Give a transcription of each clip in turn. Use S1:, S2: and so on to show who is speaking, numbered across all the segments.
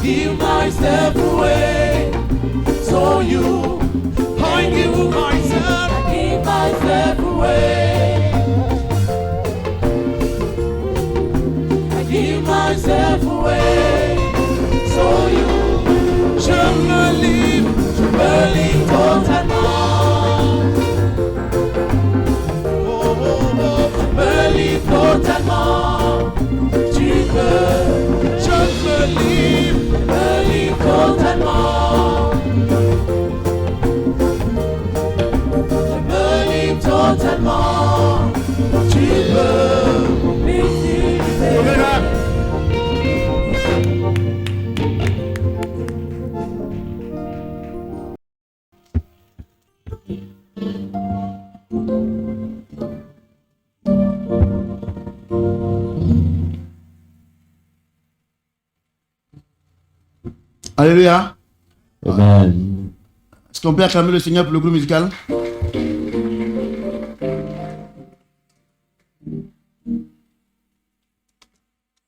S1: give myself away. So you, I give myself away. I give myself away. So you, je me livre totalement. Totalement, tu peux, je me livre totalement. Je me livre totalement, tu peux m'utiliser.
S2: Alléluia.
S3: Amen.
S2: Est-ce qu'on peut acclamer le Seigneur pour le groupe musical?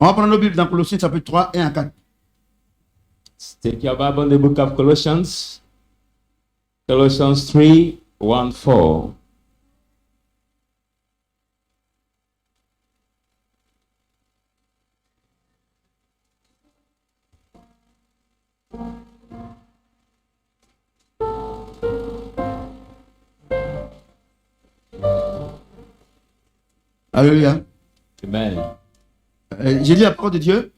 S2: On va prendre nos Bibles dans Colossiens chapitre 3, 1 à 4.
S3: Take your Bible in the book of Colossians. Colossians 3, 1, 4.
S2: Alléluia.
S3: Amen.
S2: J'ai lu la parole de Dieu.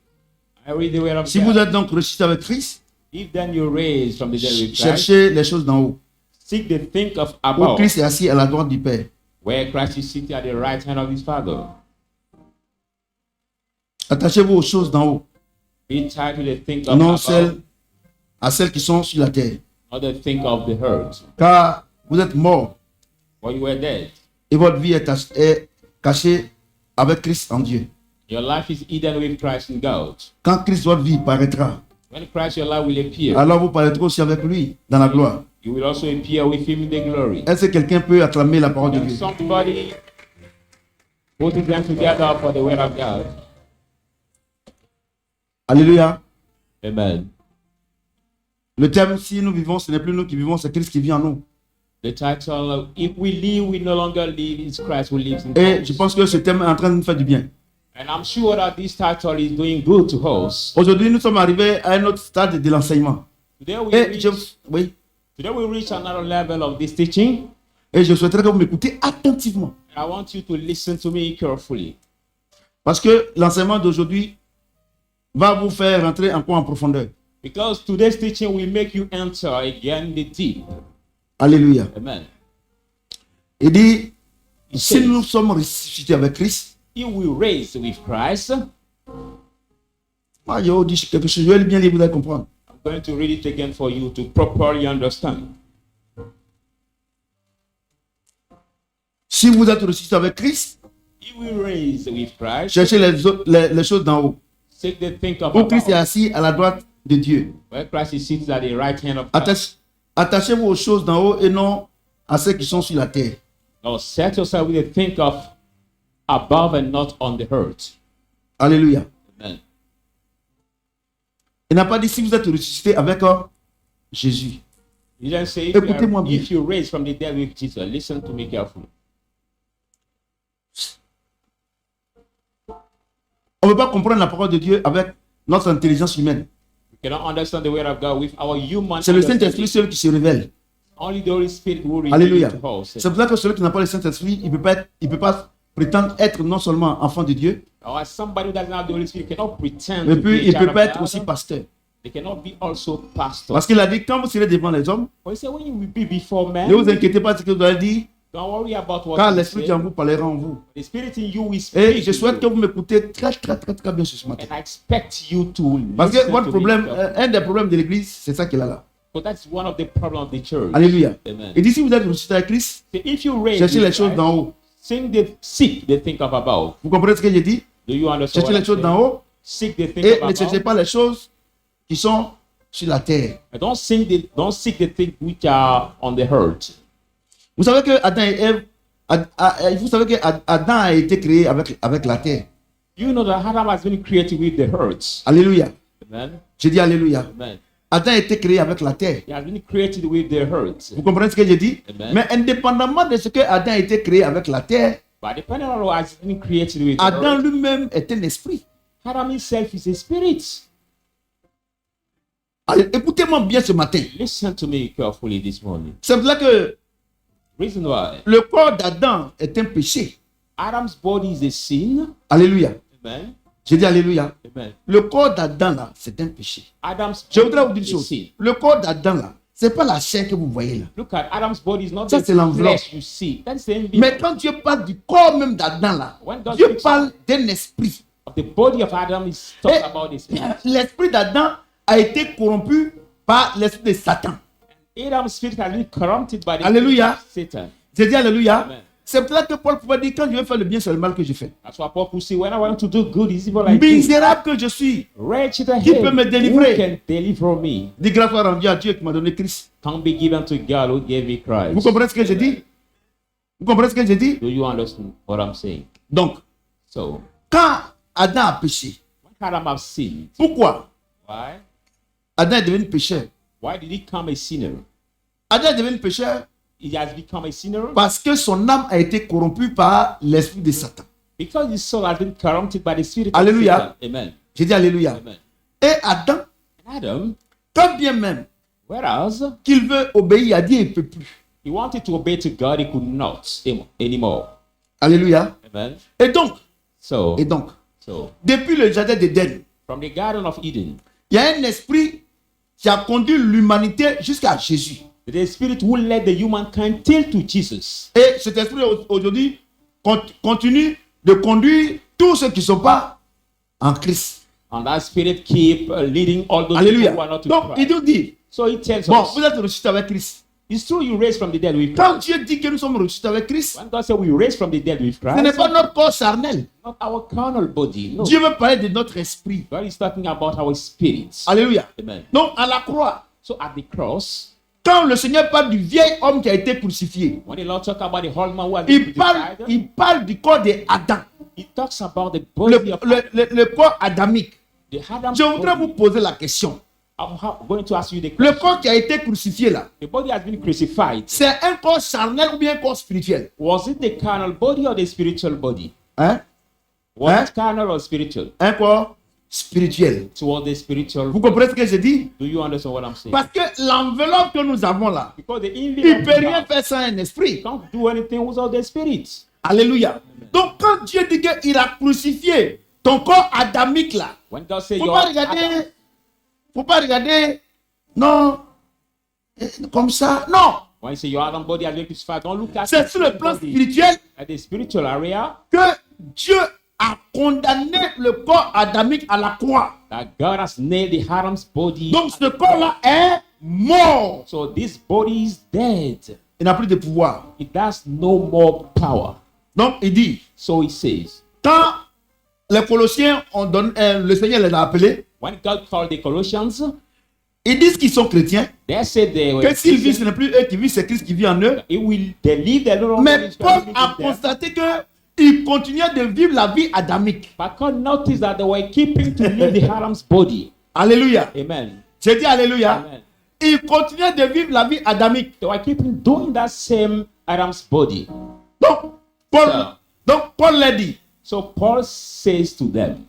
S3: I read the word of
S2: Si
S3: God.
S2: vous êtes donc ressuscité avec Christ,
S3: If then you raise from the dead with Christ,
S2: cherchez les choses d'en haut.
S3: seek the think of
S2: Où
S3: above,
S2: Christ est assis à la droite du Père.
S3: where Christ is seated at the right hand of his Father.
S2: Attachez-vous aux choses d'en haut,
S3: Be tied to the think of
S2: non
S3: above,
S2: à celles qui sont sur la terre.
S3: not the think of the earth.
S2: Car vous êtes morts
S3: For you were dead.
S2: et votre vie est cachée avec Christ en Dieu.
S3: Your life is hidden with Christ in God.
S2: Quand Christ, votre vie, paraîtra,
S3: When Christ your life will appear,
S2: alors vous paraîtrez aussi avec lui dans la gloire.
S3: you will also appear with him in the glory.
S2: Est-ce que quelqu'un peut acclamer la parole de
S3: And
S2: Dieu?
S3: somebody putting them together for the word of God.
S2: Alléluia.
S3: Amen.
S2: Le thème, si nous vivons, ce n'est plus nous qui vivons, c'est Christ qui vit en nous.
S3: The title, if we live, we no longer live, it's Christ who lives in
S2: Et
S3: us.
S2: je pense que ce thème est en train de nous faire du bien.
S3: And I'm sure that this title is doing good to us.
S2: Aujourd'hui, nous sommes arrivés à un autre stade de l'enseignement.
S3: Today we,
S2: Et
S3: reach, today we reach another level of this teaching.
S2: et je souhaiterais que vous m'écoutez attentivement.
S3: I want you to listen to me carefully.
S2: Parce que l'enseignement d'aujourd'hui va vous faire rentrer encore en profondeur.
S3: Because today's teaching will make you enter again the deep.
S2: Alléluia.
S3: Amen.
S2: Il dit,
S3: It
S2: si
S3: says,
S2: nous sommes ressuscités avec Christ,
S3: if we raise with Christ,
S2: moi, je dis quelque chose, je vais bien lire, vous allez comprendre.
S3: I'm going to read it again for you to properly understand.
S2: Si vous êtes ressuscité avec Christ,
S3: If we raise with Christ,
S2: cherchez les choses d'en haut.
S3: seek the think of
S2: Où Christ est
S3: above,
S2: assis à la droite de Dieu.
S3: where Christ is seated at the right hand of God.
S2: Attachez-vous aux choses d'en haut et non à celles qui sont sur la terre.
S3: Now set yourself with the think of above and not on the earth.
S2: Alléluia.
S3: Amen.
S2: Il n'a pas dit si vous êtes ressuscité avec Jésus.
S3: He didn't say
S2: Écoutez-moi bien.
S3: if you raise from the dead with Jesus. Listen to me carefully.
S2: On ne peut pas comprendre la parole de Dieu avec notre intelligence humaine.
S3: We cannot understand the word of God with our human
S2: C'est le
S3: understanding.
S2: Saint-Esprit seul qui se révèle.
S3: Only the Holy Spirit will reveal
S2: Alléluia.
S3: it to us.
S2: C'est pour ça que celui qui n'a pas le Saint-Esprit, il peut pas prétendre être non seulement enfant de Dieu,
S3: Or somebody who doesn't have the Holy Spirit cannot pretend
S2: mais
S3: to be
S2: puis
S3: a
S2: il
S3: child
S2: peut pas
S3: of
S2: être
S3: God.
S2: aussi pasteur.
S3: They cannot be also pastor.
S2: Parce qu'il a dit, quand vous serez devant les hommes,
S3: But he said, when you will be before men,
S2: ne vous inquiétez pas de ce que vous allez dire,
S3: don't worry about what
S2: car
S3: you
S2: l'Esprit
S3: say.
S2: qui en vous parlera en vous.
S3: The Spirit in you will
S2: Et
S3: speak
S2: je
S3: to
S2: souhaite que
S3: you.
S2: vous m'écoutez très bien ce matin.
S3: And I expect you to
S2: Parce que
S3: listen
S2: votre
S3: to
S2: problème,
S3: me.
S2: un des problèmes de l'église, c'est ça qu'il a là.
S3: So that's one of the problems of the church.
S2: Alléluia.
S3: Amen.
S2: Et dit, si vous êtes ressuscité avec Christ,
S3: So if you raise
S2: cherchez les
S3: with
S2: choses
S3: Christ,
S2: d'en haut.
S3: seek the think of above.
S2: Vous comprenez ce que j'ai dit?
S3: Do you understand
S2: Cherchez
S3: what
S2: les
S3: I'm
S2: choses d'en
S3: saying?
S2: haut
S3: Seek the think
S2: et
S3: of
S2: ne cherchez
S3: above.
S2: pas les choses qui sont sur la terre.
S3: And don't seek the things which are on the earth.
S2: Vous savez que Adam et Ève, vous savez que Adam a été créé avec la terre.
S3: You know that Adam has been created with the earth.
S2: Alléluia.
S3: Amen.
S2: J'ai dit Alléluia.
S3: Amen.
S2: Adam a été créé avec la terre.
S3: He has been created with the earth.
S2: Vous comprenez ce que j'ai dit?
S3: Amen.
S2: Mais indépendamment de ce que Adam a été créé avec la terre,
S3: But depending on what has been created with the
S2: Adam
S3: earth,
S2: lui-même est un esprit.
S3: Adam himself is a spirit.
S2: Allez, écoutez-moi bien ce matin.
S3: Listen to me carefully this morning.
S2: C'est pour ça que
S3: Reason why
S2: le corps d'Adam est un péché.
S3: Adam's body is a sin.
S2: Alléluia.
S3: Amen.
S2: J'ai dit Alléluia.
S3: Amen.
S2: Le corps d'Adam là, c'est un péché.
S3: Adam's
S2: Je voudrais vous
S3: body
S2: dire une
S3: is a
S2: chose.
S3: sin.
S2: Le corps d'Adam là, c'est pas la chair que vous voyez là.
S3: Look at Adam's body is not
S2: Ça,
S3: the
S2: c'est l'enveloppe.
S3: flesh you see. That's the envy.
S2: Mais quand Dieu parle du corps même d'Adam là,
S3: When God
S2: Dieu
S3: speaks
S2: parle d'un esprit.
S3: of the body of Adam, is talking
S2: Et
S3: about this.
S2: l'esprit d'Adam a été corrompu par l'esprit de Satan.
S3: Adam's spirit has been corrupted by the
S2: Alléluia.
S3: spirit of Satan.
S2: J'ai dit Alléluia.
S3: Amen.
S2: C'est pour ça que Paul pouvait dire quand je veux faire le bien, c'est le mal que je fais.
S3: That's why Paul could say, when I want to do good, it's evil I do.
S2: Misérable que je suis.
S3: Wretched I
S2: Qui peut
S3: am.
S2: me délivrer?
S3: Who can deliver me?
S2: Dis grâce soit rendue à Dieu qui m'a donné Christ.
S3: Can't be given to God who gave me Christ.
S2: Vous comprenez ce que j'ai dit? Vous comprenez ce que j'ai dit?
S3: Do you understand what I'm saying?
S2: Donc,
S3: So,
S2: quand Adam a péché,
S3: when Adam have sinned,
S2: pourquoi
S3: why?
S2: Adam est devenu pécheur?
S3: Why did he become a sinner?
S2: Adam est devenu pécheur
S3: He has become a sinner
S2: parce que son âme a été corrompue par l'esprit de Satan.
S3: because his soul has been corrupted by the spirit
S2: Alléluia.
S3: of Satan. Amen.
S2: J'ai dit Alléluia.
S3: Amen.
S2: Et Adam,
S3: And Adam,
S2: quand bien même
S3: whereas
S2: qu'il veut obéir à Dieu, il ne peut plus.
S3: he wanted to obey to God, he could not anymore.
S2: Alléluia.
S3: Amen.
S2: Et donc,
S3: So,
S2: depuis le jardin d'Éden,
S3: from the Garden of Eden,
S2: il y a un esprit qui a conduit l'humanité jusqu'à Jésus.
S3: the spirit who led the humankind till to Jesus.
S2: Et cet esprit aujourd'hui continue de conduire tous ceux qui ne sont pas en Christ.
S3: And that spirit keep leading all those
S2: Alléluia.
S3: people who are not to
S2: Donc, il
S3: Christ.
S2: nous dit,
S3: So he tells
S2: bon,
S3: us,
S2: vous êtes ressuscités avec Christ.
S3: it's true you raised from the dead with
S2: Quand
S3: Christ.
S2: Dieu dit que nous sommes ressuscités avec Christ,
S3: When God said we raised from the dead with
S2: ce n'est
S3: Christ,
S2: pas notre corps charnel.
S3: not our carnal body. No.
S2: Dieu veut parler de notre esprit.
S3: God is talking about our spirits.
S2: Alléluia.
S3: Amen.
S2: Donc, à la croix,
S3: So at the cross,
S2: quand le Seigneur parle du vieil homme qui a été crucifié,
S3: when the Lord talk about the whole man who has been crucified,
S2: il parle du corps d'Adam,
S3: he talks about the
S2: le,
S3: body of
S2: le corps adamique.
S3: the Adam.
S2: Je voudrais vous poser la question.
S3: I'm going to ask you the
S2: Le
S3: question.
S2: corps qui a été crucifié là,
S3: The body has been crucified.
S2: c'est un corps charnel ou bien un corps spirituel?
S3: Was it the carnal body or the spiritual body?
S2: Hein?
S3: Was
S2: Hein?
S3: it carnal or spiritual?
S2: Un corps spirituel.
S3: It was the spiritual.
S2: Vous comprenez ce que je dis?
S3: Do you understand what I'm saying?
S2: Parce que l'enveloppe que nous avons là,
S3: Because the
S2: il ne
S3: envelope
S2: peut
S3: you
S2: rien
S3: have
S2: faire sans un esprit.
S3: can't do anything without the spirit.
S2: Alléluia. Donc quand Dieu dit qu'il a crucifié ton corps adamique là,
S3: When God says
S2: faut
S3: your
S2: pas regarder, faut pas regarder, non, comme ça, non.
S3: when you say your Adam body has been crucified, don't look at
S2: C'est
S3: the
S2: sur le plan
S3: body.
S2: spirituel
S3: At the spiritual area
S2: que Dieu a condamné le corps adamique à la croix.
S3: that God has nailed the Adam's body.
S2: Donc ce corps-là est mort.
S3: So this body is dead.
S2: Il n'a plus de pouvoir.
S3: It has no more power.
S2: Donc il dit,
S3: So he says,
S2: quand les Colossiens ont donné, le Seigneur les a appelés,
S3: when God called the Colossians,
S2: ils disent qu'ils sont chrétiens,
S3: they said they were
S2: que s'ils vivent, ce
S3: Christians.
S2: n'est plus eux qui vivent, c'est Christ qui vit en eux.
S3: They live their little
S2: Mais
S3: lives,
S2: Paul
S3: living
S2: a
S3: there.
S2: constaté qu'ils continuaient de vivre la vie adamique.
S3: But God noticed that they were keeping to live the Adam's body.
S2: Alléluia.
S3: Amen.
S2: J'ai dit Alléluia.
S3: Amen.
S2: Ils continuaient de vivre la vie adamique.
S3: They were keeping doing that same Adam's body.
S2: Donc, Paul l'a dit.
S3: So Paul says to them,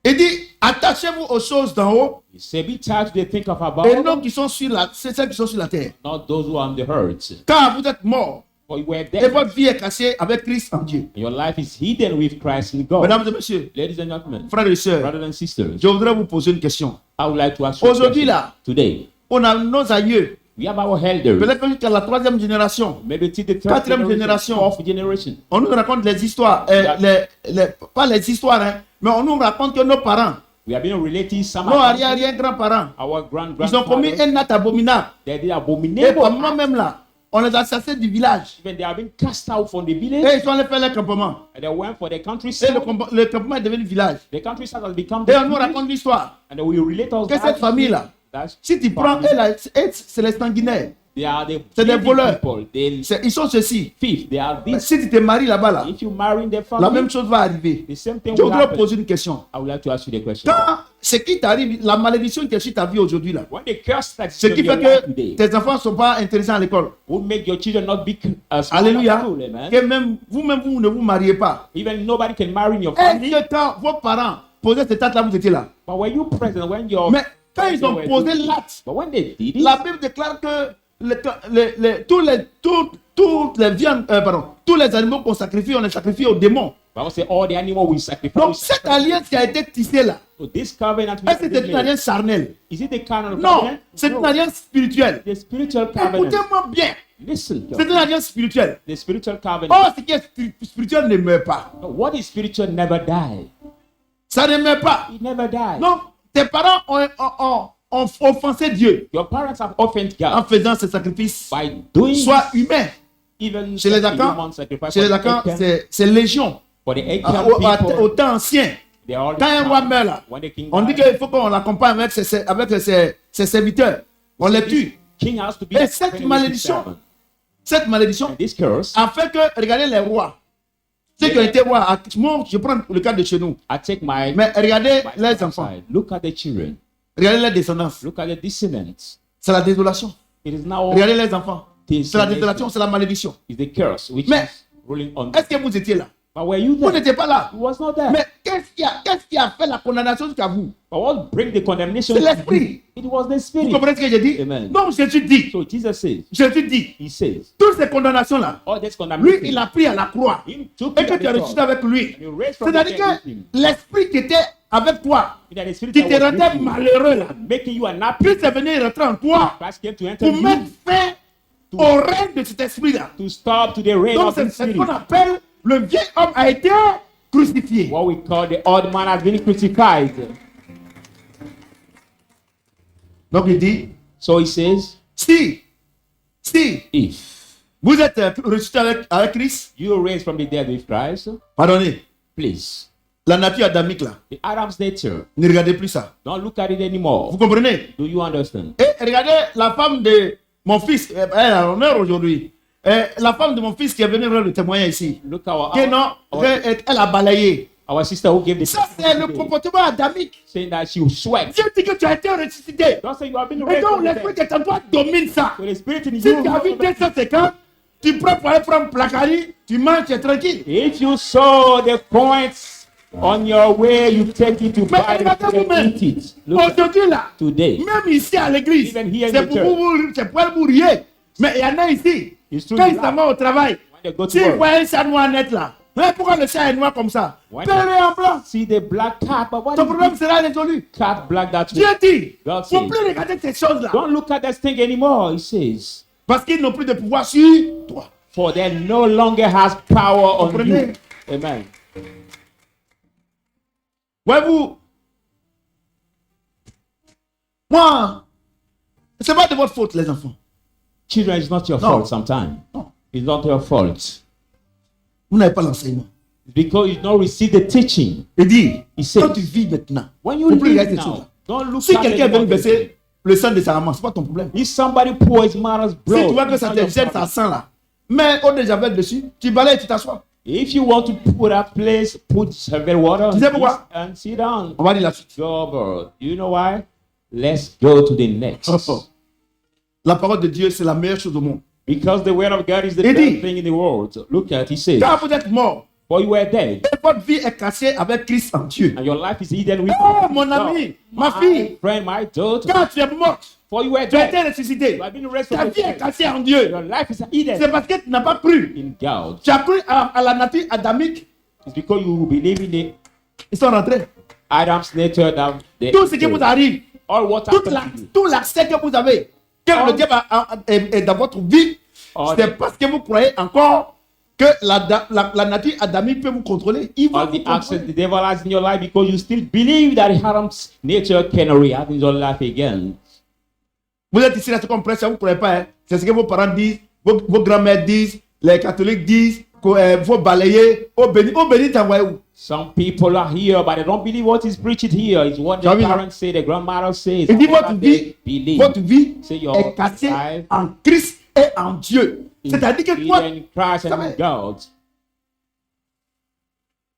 S2: Il dit, attachez-vous aux choses d'en haut
S3: he said, be tired to think of
S2: et non
S3: about,
S2: qui sont sur la, c'est celles qui sont sur la terre.
S3: not those who are on the earth.
S2: Car vous êtes morts
S3: For you were
S2: et
S3: dead.
S2: votre vie est cachée avec Christ en Dieu.
S3: Your life is hidden with Christ in God.
S2: Mesdames et messieurs,
S3: Ladies and gentlemen,
S2: frères et sœurs,
S3: brothers and sisters,
S2: je voudrais vous poser une question.
S3: I would like to ask you a
S2: Aujourd'hui,
S3: question.
S2: là,
S3: Today,
S2: on a nos aïeux,
S3: we have our elders,
S2: peut-être que jusqu'à la 3e génération.
S3: maybe till the third
S2: Quatrième
S3: generation,
S2: génération.
S3: fourth generation.
S2: On nous raconte les histoires, pas les histoires, hein, mais on nous raconte que nos parents,
S3: We have been related some
S2: nos arrière-grands-parents,
S3: our
S2: ils ont commis
S3: grandparents.
S2: un acte abominable.
S3: They did
S2: Et
S3: abominable.
S2: par moi-même là, on les a chassés du village.
S3: Even they have been cast out from the
S2: Et
S3: village
S2: ils sont allés faire leur campement.
S3: and they went for the
S2: Et
S3: countryside.
S2: le campement est devenu village.
S3: The countryside has become
S2: Et
S3: the
S2: on nous
S3: village,
S2: raconte l'histoire.
S3: and we relate us
S2: Que
S3: back
S2: cette famille-là,
S3: That's
S2: si tu prends,
S3: family.
S2: eux là, c'est les sanguinaires.
S3: They are the
S2: C'est des
S3: thieving
S2: voleurs.
S3: people. They
S2: Ils sont ceci.
S3: thief. They are this.
S2: Si tu te maries là-bas, là,
S3: If you marry in their
S2: la
S3: family,
S2: même chose va arriver.
S3: the same thing
S2: Je
S3: will
S2: voudrais
S3: happen.
S2: poser une question.
S3: I would like to ask you the question.
S2: Quand ce qui t'arrive, la malédiction qui est sur ta vie aujourd'hui là,
S3: When the curse that is
S2: ce
S3: in
S2: qui
S3: your
S2: fait
S3: life
S2: que
S3: today
S2: tes enfants ne sont pas intéressants à l'école.
S3: will make your children not be smart at
S2: Alléluia.
S3: school, amen.
S2: Que même vous ne vous mariez pas.
S3: Even nobody can marry in your
S2: Est-ce
S3: family.
S2: que quand vos parents posaient cette acte là, vous étiez là?
S3: But were you present when your
S2: Mais quand ils ont
S3: were
S2: posé
S3: doing it?
S2: l'acte,
S3: But when they did it,
S2: la Bible déclare que toutes les viandes, tous les animaux qu'on sacrifie, on les sacrifie aux démons.
S3: Bible says all the animal will sacrifice.
S2: Donc cette alliance qui a été tissée là,
S3: So this covenant
S2: est-ce que c'est une alliance charnelle?
S3: is it the carnal
S2: Non,
S3: covenant?
S2: c'est une alliance spirituelle.
S3: The spiritual covenant.
S2: Écoutez-moi bien,
S3: Listen,
S2: c'est une alliance spirituelle.
S3: the spiritual covenant.
S2: Or, ce qui est spirituel ne meurt pas.
S3: What is spiritual never die.
S2: Ça ne meurt pas.
S3: It never die.
S2: Donc, tes parents ont offensé Dieu
S3: Your parents have offended
S2: en
S3: God
S2: faisant ce sacrifice,
S3: by doing
S2: soit humain.
S3: even
S2: Chez les
S3: human
S2: Akans,
S3: sacrifice.
S2: chez les
S3: For
S2: Akans,
S3: the Achan-
S2: c'est légion.
S3: for the
S2: Au
S3: Achan people,
S2: temps ancien,
S3: they are all
S2: quand un roi meurt là,
S3: when the king
S2: on dit
S3: dies,
S2: qu'il faut qu'on l'accompagne avec ses serviteurs. On les tue.
S3: king has to be
S2: Et
S3: accompanied
S2: cette
S3: with his
S2: malédiction,
S3: servant.
S2: cette malédiction
S3: And this curse,
S2: a fait que, regardez les rois, ceux qui ont été rois, moi je prends le cas de chez nous,
S3: I take my,
S2: mais regardez
S3: my
S2: les enfants,
S3: side. Look at the children.
S2: regardez les descendants,
S3: Look at the descendants.
S2: c'est la désolation.
S3: It is now
S2: Regardez les enfants, c'est la
S3: this
S2: désolation, c'est la malédiction.
S3: is the curse which
S2: Mais-
S3: is ruling on
S2: Est-ce que vous étiez là?
S3: But were you
S2: Vous
S3: there?
S2: n'étiez pas là.
S3: He was not there.
S2: Mais qu'est-ce qui a fait la condamnation jusqu'à vous?
S3: But what bring the condemnation?
S2: C'est
S3: to
S2: l'esprit.
S3: you? It was the
S2: Vous
S3: spirit.
S2: comprenez ce que j'ai dit?
S3: Amen.
S2: Non, Jésus dit,
S3: So Jesus says,
S2: he
S3: says,
S2: toutes ces condamnations-là,
S3: all this
S2: lui,
S3: condemnation.
S2: il a pris à la croix.
S3: He took
S2: Et
S3: it
S2: que
S3: on
S2: tu as
S3: the
S2: ressuscité
S3: cross.
S2: avec lui.
S3: And you raised from the
S2: C'est-à-dire
S3: dead with
S2: que
S3: him.
S2: l'esprit qui était avec toi,
S3: That the spirit
S2: qui
S3: that
S2: te
S3: was
S2: rendait
S3: with you,
S2: malheureux là,
S3: making you unhappy.
S2: Christ est venu rentrer en toi
S3: Christ came to enter
S2: pour mettre
S3: you
S2: fin au règne de cet esprit-là.
S3: to stop to the reign
S2: Donc
S3: of
S2: c'est
S3: the
S2: ce qu'on
S3: spirit.
S2: appelle le vieil homme a été crucifié.
S3: What we call the old man has been crucified.
S2: Donc il dit,
S3: So he says,
S2: si
S3: if
S2: vous êtes ressuscité avec Christ,
S3: you are raised from the dead with Christ,
S2: pardonnez,
S3: please,
S2: la nature adamique là,
S3: the Adam's nature,
S2: ne regardez plus ça.
S3: don't look at it
S2: Vous
S3: anymore.
S2: comprenez?
S3: Do you understand?
S2: Et regardez la femme de mon fils, elle a l'honneur aujourd'hui. La femme de mon fils qui est venue rendre le témoignage ici.
S3: Look our,
S2: Que non, elle a balayé.
S3: our sister who gave the
S2: Ça, c'est le comportement adamique.
S3: saying that she sweat.
S2: Dieu dit que tu as été ressuscité.
S3: Don't say you have been
S2: Et
S3: raised
S2: donc,
S3: from the
S2: l'esprit
S3: dead.
S2: qui est en toi domine ça.
S3: So the spirit in
S2: Si
S3: you.
S2: tu as vu 250, tu prends pour aller prendre Placari, tu manges, tu es tranquille.
S3: If you saw the points on your way, you take it to
S2: Mais
S3: buy
S2: regardez
S3: it
S2: vous-même.
S3: and eat it. Look at
S2: Aujourd'hui là,
S3: today.
S2: même ici à l'église,
S3: Even here in
S2: c'est
S3: the
S2: pour
S3: church.
S2: c'est pour vous rire. Mais il y en a ici,
S3: It's true.
S2: quand ils s'en vont au travail,
S3: When they go to
S2: s'ils
S3: work,
S2: voient un chat noir net là, mais pourquoi le chat est noir comme ça?
S3: Why
S2: Père en blanc.
S3: see the black cat, but what
S2: Ton
S3: is
S2: problème
S3: this
S2: sera résolu.
S3: cat black that
S2: Dieu
S3: way?
S2: dit, il
S3: God
S2: ne faut
S3: says,
S2: plus regarder ces choses-là.
S3: don't look at that thing anymore, he says.
S2: Parce qu'ils n'ont plus de pouvoir sur toi.
S3: For they no longer has power on
S2: Comprenez?
S3: you. Amen.
S2: Voyez-vous, moi, c'est pas de votre faute, les enfants.
S3: Children, it's not your
S2: No.
S3: fault sometimes.
S2: No.
S3: It's not your fault.
S2: Vous n'avez pas l'enseignement.
S3: It's because you don't receive the teaching.
S2: Il dit,
S3: Il sait.
S2: quand tu vis maintenant,
S3: When you
S2: faut plus
S3: live
S2: regarder ces
S3: now,
S2: choses-là.
S3: don't look
S2: Si
S3: at
S2: quelqu'un
S3: it
S2: vient
S3: anymore.
S2: verser le sang de sa maman, c'est pas ton problème.
S3: If somebody pours mother's
S2: Si
S3: blood,
S2: tu vois que
S3: it's
S2: ça
S3: not
S2: te
S3: your
S2: gêne, ça
S3: problem.
S2: sent là, mets eau de javel dessus, tu balayes, tu t'assois.
S3: If you want to put that place, put several water
S2: Tu sais
S3: on
S2: pourquoi?
S3: this and sit down.
S2: On va dire la suite.
S3: Go over. You know why? Let's go to the next.
S2: La parole de Dieu, c'est la meilleure chose au monde.
S3: Because the word of God is the
S2: Il dit-
S3: best thing in the world. Look at, he says,
S2: Quand vous êtes mort,
S3: for you were dead,
S2: et votre vie est cachée avec Christ en Dieu.
S3: and your life is hidden with
S2: Oh, mon ami, ma fille,
S3: friend, my daughter.
S2: quand tu es morte,
S3: For you were
S2: tu as été
S3: dead.
S2: ressuscité.
S3: You have been raised
S2: Ta
S3: from the
S2: vie est
S3: dead.
S2: cachée en Dieu.
S3: Your life is
S2: C'est
S3: hidden
S2: parce que tu n'as pas cru.
S3: in God.
S2: Tu as cru à la nature adamique.
S3: It's because you believe in the
S2: Ils sont rentrés.
S3: Adam's nature that
S2: Tout ce qui vous arrive,
S3: all what happened to you.
S2: tout l'accès que vous avez, que le diable est dans votre vie,
S3: All
S2: c'est
S3: the-
S2: parce que vous croyez encore que la nature adamique peut vous contrôler. Il va
S3: All
S2: vous
S3: the access
S2: contrôler.
S3: the devil has in your life because you still believe that Adam's nature can have in your life again.
S2: Vous êtes ici, là, c'est comme presque, vous ne croyez pas. Hein. C'est ce que vos parents disent, vos grands-mères disent, les catholiques disent, qu'il faut balayer. Au béni, t'envoie où?
S3: Some people are here, but they don't believe what is preached here. It's what the
S2: Jamais.
S3: parents say, the grandmother says.
S2: Il dit
S3: all that
S2: votre
S3: they
S2: vie,
S3: believe.
S2: votre vie
S3: C'est your
S2: est cachée
S3: life.
S2: en Christ et en Dieu. C'est-à-dire que toi,
S3: in Christ and
S2: savez,
S3: in God.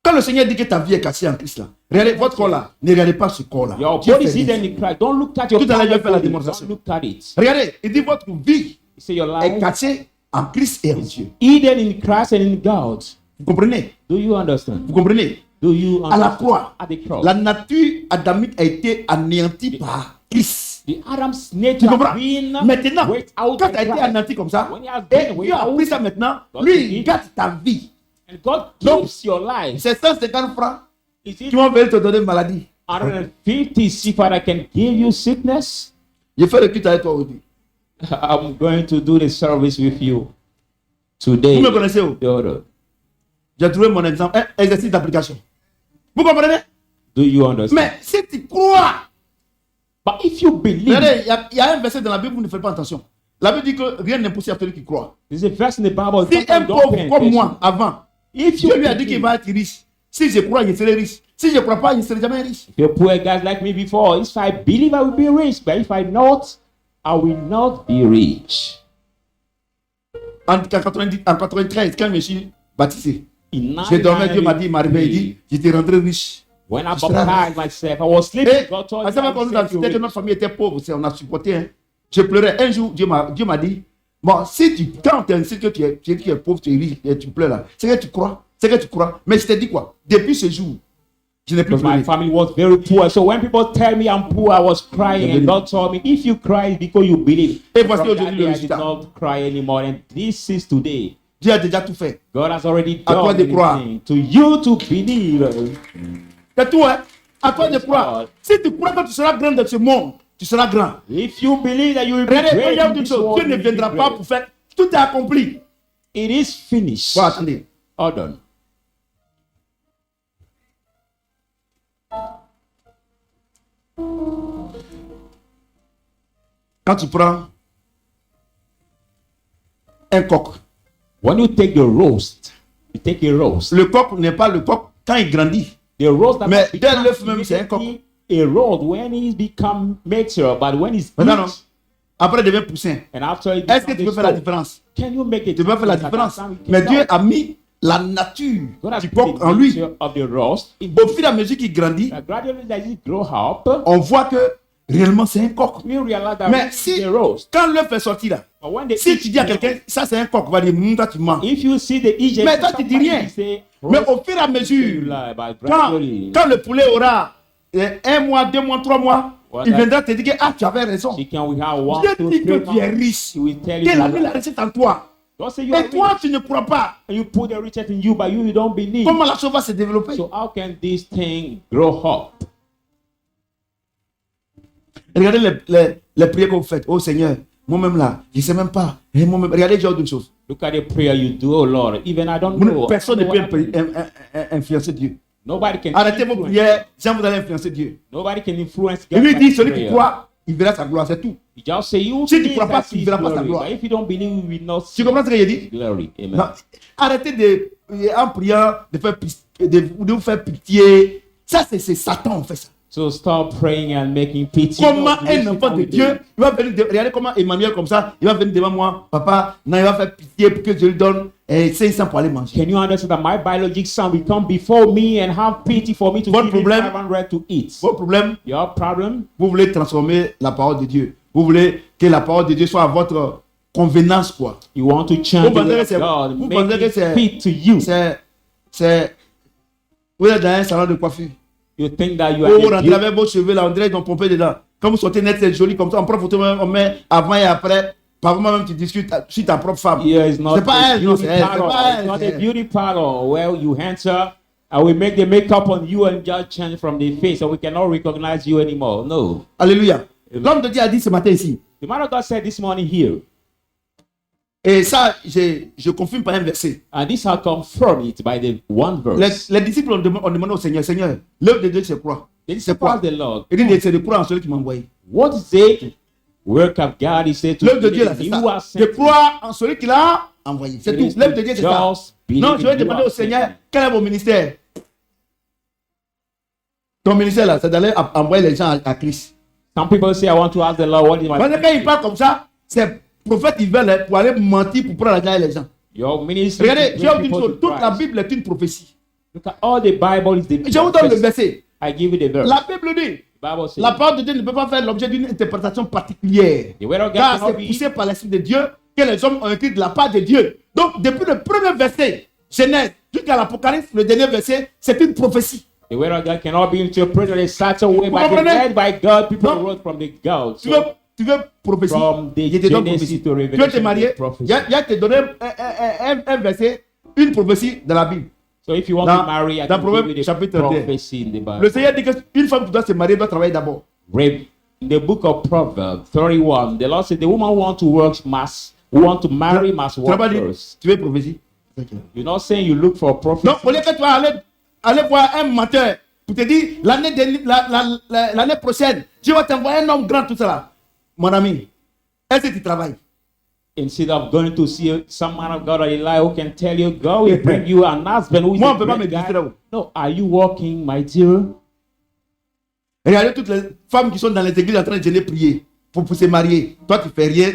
S2: Quand le Seigneur dit que ta vie est cassée en Christ là, regardez votre corps là, ne regardez pas ce corps là.
S3: Your
S2: Dieu
S3: body
S2: fait
S3: is
S2: rien.
S3: hidden in Christ. Don't look at your
S2: Tout à l'heure, je vais faire la
S3: body.
S2: démonstration.
S3: Don't look at it.
S2: Regardez, il dit votre vie
S3: You say your
S2: est
S3: life
S2: cassée en Christ et en Dieu.
S3: hidden in Christ and in God.
S2: Vous comprenez?
S3: Do you understand?
S2: Vous comprenez?
S3: Do you
S2: À la
S3: understand?
S2: croix,
S3: At the cross.
S2: la nature adamique a été anéantie par Christ.
S3: The Adam's
S2: Tu
S3: nature
S2: comprends?
S3: has been
S2: Maintenant,
S3: worked out
S2: quand
S3: by
S2: tu as été
S3: Christ.
S2: anéanti comme ça,
S3: When he has
S2: et
S3: been
S2: Dieu a
S3: worked
S2: pris
S3: out,
S2: ça maintenant,
S3: God
S2: lui,
S3: took
S2: il
S3: it.
S2: garde ta vie.
S3: And God
S2: Donc,
S3: keeps your life.
S2: C'est 150 francs
S3: Is
S2: qui
S3: it
S2: vont venir te donner une maladie.
S3: 150 see if I can give you sickness?
S2: Je fais le culte avec toi aujourd'hui.
S3: I'm going to do the service with you today.
S2: Vous me connaissez où?
S3: Daughter.
S2: J'ai trouvé mon exemple, un exercice d'application. Vous comprenez?
S3: Do you understand?
S2: Mais si tu crois,
S3: But if you believe,
S2: regardez, il y a un verset dans la Bible, vous ne faites pas attention. La Bible dit que rien n'est possible à celui qui croit.
S3: there's a verse in the Bible.
S2: Si un
S3: sometimes don't
S2: pauvre
S3: pay
S2: comme
S3: attention.
S2: moi, avant,
S3: If you
S2: Dieu lui a dit
S3: believe,
S2: qu'il va être riche. Si je crois, je serai riche. Si je ne crois pas, je ne serai jamais riche.
S3: if you're poor guys like me before, if I believe I will be rich, but if I not, I will not be rich.
S2: En 93, quand je me suis baptisé,
S3: In
S2: j'ai dormi, Dieu m'a dit,
S3: 1993,
S2: il m'a réveillé, il dit, je te rendrai riche.
S3: when I
S2: Tu seras
S3: baptized myself, I was sleeping.
S2: Et
S3: God told
S2: à
S3: me
S2: ce moment,
S3: I
S2: quand
S3: will
S2: nous avons
S3: set you
S2: cité que
S3: rich.
S2: notre famille était pauvre, on a supporté. Hein. Je pleurais. Un jour, Dieu m'a dit, bon, si tu, quand tu insistes que tu es pauvre, tu es riche, et tu pleures là, c'est que tu crois. C'est que tu crois. Mais je t'ai dit quoi? Depuis ce jour, je n'ai plus
S3: Because my
S2: pleuré.
S3: family was very poor. So when people tell me I'm poor, I was crying. And God told me, if you cry, it's because you believe.
S2: Et voici
S3: From
S2: aujourd'hui
S3: that
S2: le
S3: day, I did
S2: résultat.
S3: not cry anymore. And this is today.
S2: Dieu a déjà tout fait.
S3: God has already
S2: À toi
S3: done
S2: de croire.
S3: everything. To you to believe.
S2: C'est tout, hein? À toi de croire. Si tu crois que tu seras grand dans ce monde, tu seras grand.
S3: If you believe that you will be
S2: Regardez,
S3: great
S2: regarde
S3: in
S2: une
S3: this
S2: chose.
S3: world,
S2: Dieu
S3: you
S2: ne
S3: will be
S2: viendra pas
S3: great.
S2: pour faire. Tout est accompli.
S3: It is finished.
S2: Bon, attendez.
S3: All done.
S2: Quand tu prends un coq,
S3: When you take the roast, you take a roast.
S2: le coq n'est pas le coq quand il grandit.
S3: The roast that
S2: Mais
S3: becomes
S2: dès l'œuf même, c'est un coq.
S3: immediately a roast when he's become mature, but when it's
S2: Maintenant, non.
S3: eat,
S2: Après, il devient poussin.
S3: and after it
S2: Est-ce que
S3: becomes
S2: tu peux
S3: a
S2: faire la
S3: stone,
S2: différence?
S3: can you make it?
S2: Tu peux faire la différence. Mais Dieu a mis la nature
S3: God has
S2: du
S3: put
S2: coq
S3: the
S2: en lui.
S3: nature of the roast.
S2: Au fur et à mesure qu'il grandit,
S3: That gradually, as it grow up,
S2: on voit que réellement c'est un coq.
S3: we realize that
S2: Mais
S3: it's
S2: si,
S3: a roast.
S2: quand l'œuf est sorti là,
S3: But when they
S2: si
S3: eat
S2: tu dis à
S3: it,
S2: quelqu'un, ça c'est un coq, on va dire, toi tu mens.
S3: if you see the Egypt,
S2: Mais toi, tu dis rien. Mais au fur et à mesure, quand le poulet aura 1 mois, 2 mois, 3 mois,
S3: Well,
S2: il
S3: that-
S2: viendra te dire que ah, tu avais raison.
S3: chicken we have one,
S2: Dieu
S3: two,
S2: dit que
S3: three
S2: tu es
S3: months.
S2: riche.
S3: He will tell you.
S2: Dieu a mis
S3: you
S2: la recette en toi.
S3: Don't say you are
S2: Et toi,
S3: rich.
S2: tu ne crois pas.
S3: And you put the riches in you, but you don't believe.
S2: Comment la chose va se développer?
S3: So how can this thing grow up?
S2: Regardez les prières que vous faites. Oh Seigneur, moi-même là, je ne sais même pas. Et moi-même, regardez, j'ai une chose.
S3: Look at the prayer you do, oh Lord. Even I don't know.
S2: Personne
S3: I
S2: ne
S3: don't
S2: peut
S3: know what happened.
S2: influencer Dieu.
S3: Nobody can
S2: Arrêtez vos
S3: influence.
S2: prières, sinon vous allez influencer Dieu.
S3: Nobody can influence
S2: Il
S3: God.
S2: lui
S3: by
S2: dit, celui qui
S3: prayer.
S2: croit, il verra sa gloire, c'est tout.
S3: You just say you
S2: Si tu
S3: believe
S2: crois pas,
S3: that
S2: tu
S3: sees
S2: verras pas sa
S3: glory,
S2: gloire.
S3: but if you don't believe, we will not see
S2: Tu comprends ce que j'ai dit?
S3: glory. Amen.
S2: Non. Arrêtez en priant de vous faire pitié. Ça, c'est Satan, on fait ça.
S3: So stop praying and making pity.
S2: Comment
S3: No, this
S2: un
S3: is
S2: enfant
S3: how
S2: de
S3: we do
S2: Dieu,
S3: it.
S2: il va venir, regardez comment Emmanuel comme ça, il va venir devant moi, papa, non, il va faire pitié pour que je lui donne 500 pour aller manger.
S3: Can you understand that my biological son will come before me and have pity for me to
S2: Votre
S3: give him
S2: problème-
S3: 500 to eat?
S2: Votre problème,
S3: Your problem?
S2: vous voulez transformer la parole de Dieu. Vous voulez que la parole de Dieu soit à votre convenance, quoi.
S3: You want to change
S2: Vous
S3: the
S2: pensez
S3: way
S2: que
S3: of
S2: c'est-
S3: God,
S2: vous
S3: make
S2: pensez que
S3: it
S2: c'est-
S3: fit to you.
S2: Vous êtes dans un salon de coiffure.
S3: You think that you
S2: Vous
S3: are
S2: rentrez
S3: a beauty-
S2: avec vos cheveux là, on dirait qu'ils ont pompé dedans. Quand vous sortez net, c'est joli comme ça. On prend photo, on met avant et après. Parfois même, tu discutes sur ta propre femme.
S3: Here is not
S2: C'est pas
S3: a
S2: elle, non,
S3: beauty
S2: c'est elle. C'est
S3: parlor.
S2: pas
S3: It's
S2: elle.
S3: not
S2: c'est
S3: a
S2: elle.
S3: beauty parlor where you enter and we make the makeup on you and just change from the face so we cannot recognize you anymore. No.
S2: Alléluia. L'homme de Dieu a dit ce matin ici.
S3: The man of God said this morning here,
S2: Et ça, je confirme par un verset.
S3: and this I confirm it by the one verse.
S2: Les disciples ont demandé au Seigneur, Seigneur, l'œuvre de Dieu, c'est quoi?
S3: They
S2: C'est quoi?
S3: surprised the Lord.
S2: Il dit, c'est de croire en celui qui m'a envoyé.
S3: What is the work of God? He said to
S2: L'œuvre de Dieu, là, c'est
S3: you
S2: ça.
S3: are
S2: Je
S3: sent.
S2: crois en celui qui l'a envoyé. C'est
S3: It
S2: tout.
S3: is
S2: L'œuvre de Dieu, c'est ça.
S3: just believe
S2: Non, je vais
S3: you
S2: demander
S3: are
S2: au Seigneur,
S3: sent.
S2: quel est mon ministère? Ton ministère, là, c'est d'aller envoyer les gens à Christ.
S3: Some people say, I want to ask the Lord, what is my
S2: Parce que quand il parle comme ça, c'est prophète, ils veulent pour aller mentir pour prendre l'argent des gens.
S3: your ministry?
S2: Regardez,
S3: to
S2: j'ai
S3: bring
S2: une
S3: people
S2: chose,
S3: to
S2: toute la
S3: Christ.
S2: Bible est une prophétie.
S3: Look at all the Bible is the
S2: Je vous donne le verset.
S3: I give you the verse.
S2: La Bible dit,
S3: Bible says,
S2: la parole de Dieu ne peut pas faire l'objet d'une interprétation particulière.
S3: the word of God
S2: Car
S3: cannot
S2: c'est
S3: be.
S2: poussé par l'Esprit de Dieu que les hommes ont écrit de la part de Dieu. Donc, depuis le premier verset, Genèse, jusqu'à l'Apocalypse, le dernier verset, c'est une prophétie.
S3: The word of God cannot be interpreted in such a way
S2: Vous
S3: by the
S2: comprenez?
S3: led by God. People
S2: Non.
S3: wrote from the God.
S2: Tu veux prophétie?
S3: From the
S2: Je te donne
S3: Genesis
S2: prophétie.
S3: to
S2: Tu veux
S3: Revelation,
S2: te marier?
S3: prophecy.
S2: Il y a te donné un verset, une prophétie dans la Bible.
S3: So if you want
S2: Dans-
S3: to marry, I
S2: dans
S3: can
S2: Proverbe
S3: give you the
S2: chapitre 31.
S3: prophecy in the Bible.
S2: Le Seigneur dit qu'une femme qui doit se marier doit travailler d'abord.
S3: In the book of Proverbs 31, the Lord said the woman who want to work to marry must
S2: Tu n'as
S3: work
S2: pas dit,
S3: first.
S2: tu veux prophétie?
S3: You're not saying you look for a prophet.
S2: Non, au lieu que tu vas aller voir un menteur pour te dire l'année prochaine, Dieu va t'envoyer un homme grand, tout ça là. Mon ami, est-ce que tu travailles?
S3: Instead of going to see some man of God or Eli who can tell you, God will bring you an husband who is
S2: Moi,
S3: a
S2: on peut pas
S3: great
S2: me
S3: guy.
S2: distraire.
S3: No, are you working, my dear?
S2: Regardez toutes les femmes qui sont dans les églises en train de gêner prier pour se marier. Toi, tu fais rien.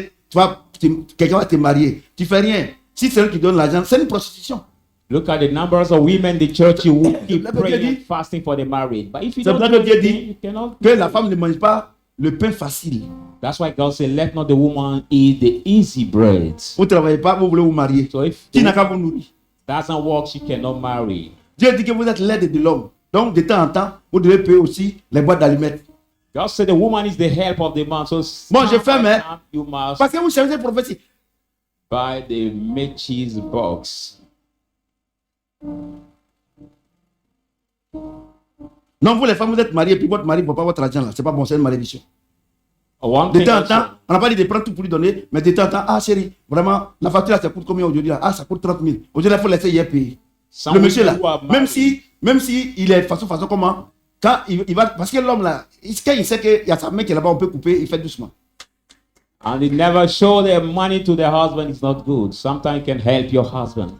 S2: Quelqu'un va te marier. Tu fais rien. Si c'est eux qui donnent l'argent, c'est une prostitution.
S3: Look at the numbers of women in the church who keep
S2: La Bible
S3: praying
S2: dit-
S3: and fasting for the married. But if you
S2: C'est
S3: don't
S2: pour ça
S3: do
S2: que Dieu
S3: anything,
S2: dit
S3: you cannot.
S2: que la femme ne mange pas le pain facile.
S3: That's why God said, let not the woman eat the easy bread.
S2: Vous ne travaillez pas, vous voulez vous marier.
S3: So if
S2: Qui n'a
S3: it
S2: qu'à vous nourrir?
S3: doesn't work, she cannot marry.
S2: Dieu dit que vous êtes l'aide de l'homme. Donc, de temps en temps, vous devez payer aussi les boîtes d'allumettes.
S3: God said the woman is the help of the man. So
S2: Bon, je
S3: time
S2: ferme,
S3: by
S2: hein.
S3: time, you must
S2: Parce que vous cherchez une prophétie.
S3: buy the matches box.
S2: Non, vous les femmes, vous êtes mariées, puis votre mari ne voit pas votre argent là. C'est pas bon, c'est une malédiction.
S3: One
S2: De
S3: thing
S2: temps en
S3: also,
S2: temps, on n'a pas dit de prendre tout pour lui donner, mais de temps en temps, ah chérie, vraiment, la facture là, ça coûte combien aujourd'hui là? Ah, ça coûte 30 000. Aujourd'hui, il faut laisser hier payer.
S3: some
S2: Le monsieur là,
S3: women who are
S2: même
S3: married,
S2: si il est façon comment, quand il va, parce que l'homme là, quand il sait qu'il y a sa main qui est là-bas, on peut couper, il fait doucement.
S3: and they never show their money to their husband, it's not good. Sometimes you can help your husband.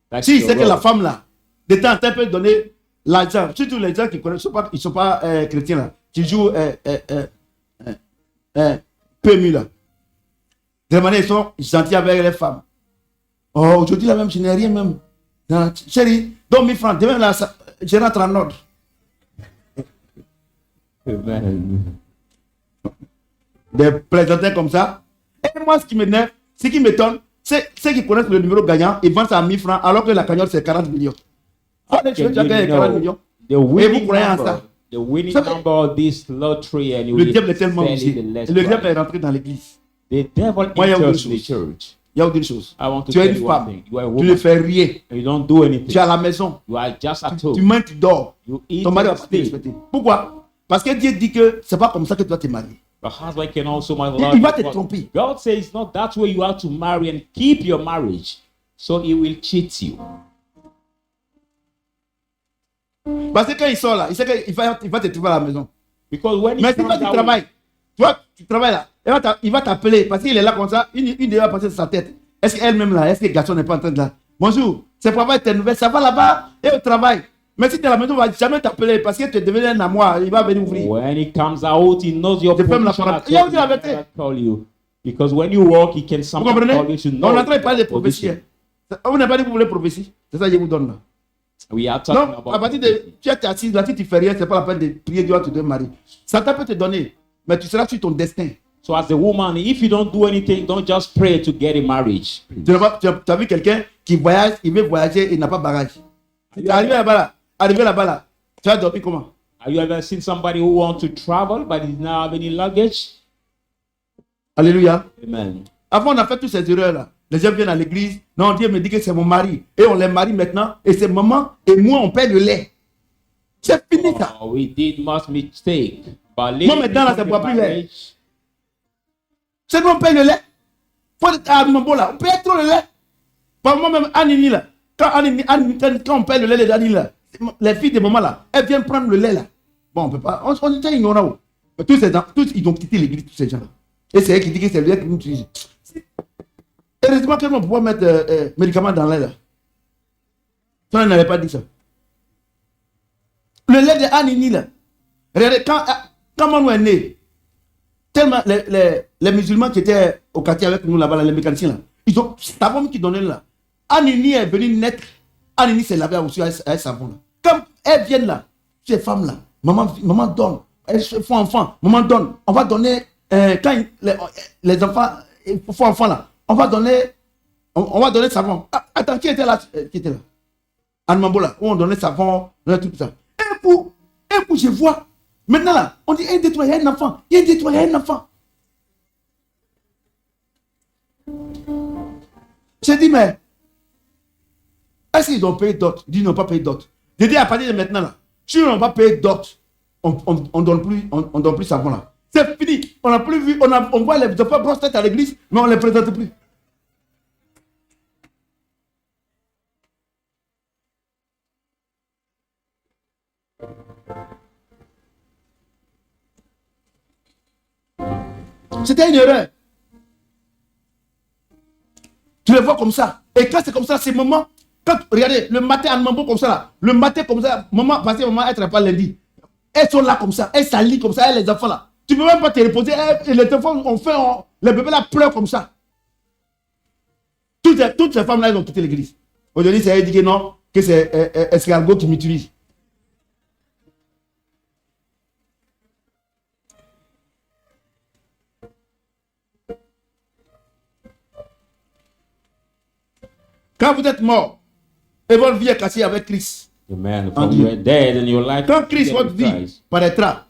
S3: That's
S2: Si il
S3: your
S2: sait que
S3: role.
S2: la femme là, de temps en temps, peut donner l'argent, surtout les gens qui connaissent, ils sont pas chrétiens là, qui jouent PMU là. De manière, ils sont gentils avec les femmes. Oh, aujourd'hui là même, je n'ai rien même. Non, chérie, donne 1000 francs, demain là, je rentre en ordre.
S3: Amen.
S2: Des plaisantins comme ça. Et moi, ce qui m'énerve, ce qui m'étonne, c'est ceux qui connaissent le numéro gagnant, ils vendent ça à 1000 francs, alors que la cagnotte c'est 40 millions. Ah, je veux dire qu'il y a 40 millions.
S3: The winning
S2: croyez en
S3: number,
S2: ça?
S3: the winning
S2: Ça-
S3: number of this lottery, and you
S2: Le
S3: will
S2: diable est tellement
S3: sell
S2: rusé.
S3: it the less
S2: Le diable
S3: price.
S2: est rentré dans l'église.
S3: The devil
S2: Moi, il y a
S3: enters
S2: autre
S3: the
S2: chose.
S3: church.
S2: Il y a autre chose.
S3: I want to
S2: Tu es
S3: tell
S2: une
S3: you one
S2: femme.
S3: thing. You are a
S2: Tu ne
S3: woman.
S2: fais rien.
S3: You don't do anything.
S2: Tu es à la maison.
S3: You are just at
S2: Tu
S3: home.
S2: manges, tu dors.
S3: You eat
S2: Ton mari
S3: and
S2: va pas te
S3: stay.
S2: respecter. Pourquoi? Parce que Dieu dit que c'est pas comme ça que tu dois te marier.
S3: Your husband can also marry.
S2: Il va te tromper.
S3: God says it's not that way you have to marry and keep your marriage. So he will cheat you.
S2: Parce que quand il sort là, il sait qu'il va te trouver à la maison.
S3: Because when he
S2: Mais si
S3: comes
S2: toi tu
S3: out-
S2: travailles, tu vois, tu travailles là, il va t'appeler parce qu'il est là comme ça, une idée va passer sur sa tête. Est-ce qu'elle-même là, est-ce que le garçon n'est pas en train de là? Bonjour, c'est pour avoir tes nouvelles, ça va là-bas et au travail. Mais si tu es à la maison, il ne va jamais t'appeler parce que tu es devenu un à moi, il va venir ouvrir.
S3: When he comes out, he knows your
S2: Je peux me la
S3: position
S2: prendre.
S3: at
S2: Il y a
S3: home.
S2: aussi la
S3: He
S2: vérité.
S3: never call you. Because when you work, he can
S2: Vous
S3: sometimes
S2: comprenez?
S3: call you to
S2: On
S3: know
S2: est en train de parler de
S3: your
S2: prophétie.
S3: position.
S2: Vous n'avez pas dit que vous voulez prophétie. C'est ça que je vous donne là.
S3: We are talking
S2: Non,
S3: about
S2: à partir de. Tu es assis là, si tu fais rien, c'est pas la peine de prier Dieu à te donner mari. Satan peut te donner, mais tu seras sur ton destin.
S3: So as a woman, if you don't do anything, don't just pray to get a marriage.
S2: Tu as vu quelqu'un qui voyage, il veut voyager, il n'a pas de bagage. Tu es arrivé là-bas là, tu vas dormir comment?
S3: Have you ever seen somebody who wants to travel but does not have any luggage?
S2: Alléluia.
S3: Amen.
S2: Avant, on a fait toutes ces erreurs là. Les gens viennent à l'église. Non, Dieu me dit que c'est mon mari. Et on les marie maintenant. Et c'est maman et moi, on paie le lait. C'est fini ça.
S3: Oh, we did much mistake. But
S2: Moi, maintenant, là, c'est
S3: before
S2: pas
S3: the
S2: plus
S3: marriage,
S2: C'est nous, on paye le lait. Faut être à Mambo là, on paye trop le lait. Par moi-même, Anini là. Quand on paye le lait des Anini là, les filles de maman là, elles viennent prendre le lait là. Bon, on peut pas. On était ignorants. Mais tous ces gens, tous, ils ont quitté l'église, tous ces gens là. Et c'est elle qui dit que c'est le lait qui nous utilise. Heureusement qu'elles vont pouvoir mettre médicaments dans le lait là. Ça, on n'avait pas dit ça. Le lait de Anini là. Regardez, quand maman est née, tellement les musulmans qui étaient au quartier avec nous là-bas, les mécaniciens là, ils ont savon qui donnait là. Anini est venu naître. Anini s'est lavé aussi avec savon là. Quand elles viennent là, ces femmes-là, maman donne, elles font enfant, maman donne. On va donner, quand les enfants font enfant là, on va donner savon. Ah, attends, qui était là? Anne Mambola, où on donnait savon, tout ça. Et pour, je vois, maintenant là, on dit, un des trois, il y a un enfant. Il y a un des trois, il y a un enfant. J'ai dit, mais, est-ce qu'ils ont payé dot? Ils disent, ils n'ont pas payé dot. J'ai dit, à partir de maintenant là, si on n'a pas payé dot, on donne plus savon là. C'est fini. On n'a plus vu, on voit les enfants grosses têtes à l'église, mais on ne les présente plus. C'était une erreur. Tu les vois comme ça. Et quand c'est comme ça, c'est maman. Quand, regardez, le matin, Anne Mambo comme ça, là, le matin comme ça, maman, parce que maman, elle ne travaille pas lundi. Elles sont là comme ça, elles s'allient comme ça, elles, les enfants là. Tu ne peux même pas te reposer. Et les enfants, les bébés là pleurent comme ça. Toutes les femmes là, elles ont quitté l'église. Aujourd'hui, c'est elle dit que non, que c'est escargot qui m'utilise. Quand vous êtes mort et votre vie est cassée avec Christ,
S3: Amen. When you are dead and your life
S2: quand Christ,
S3: is
S2: votre
S3: with
S2: vie,
S3: Christ.
S2: paraîtra,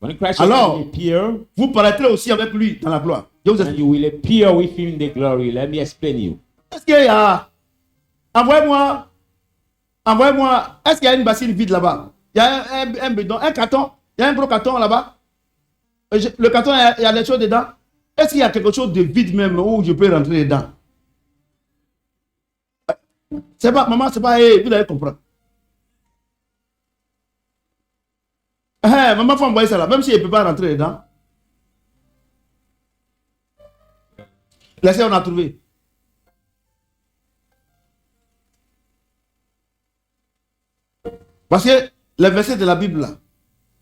S3: When Christ
S2: alors,
S3: will appear,
S2: vous paraîtrez aussi avec lui dans la gloire. Je vous
S3: and
S2: explique.
S3: you will appear with him in the glory. Let me explain you.
S2: Est-ce qu'il y a... Envoyez-moi, est-ce qu'il y a une bassine vide là-bas? Il y a un bidon, un carton, il y a un gros carton là-bas. Le carton, il y a des choses dedans. Est-ce qu'il y a quelque chose de vide même où je peux rentrer dedans? C'est pas, maman, c'est pas, vous allez comprendre. Maman, il faut envoyer ça là, même si elle ne peut pas rentrer dedans. Laissez, on a trouvé. Parce que les versets de la Bible là,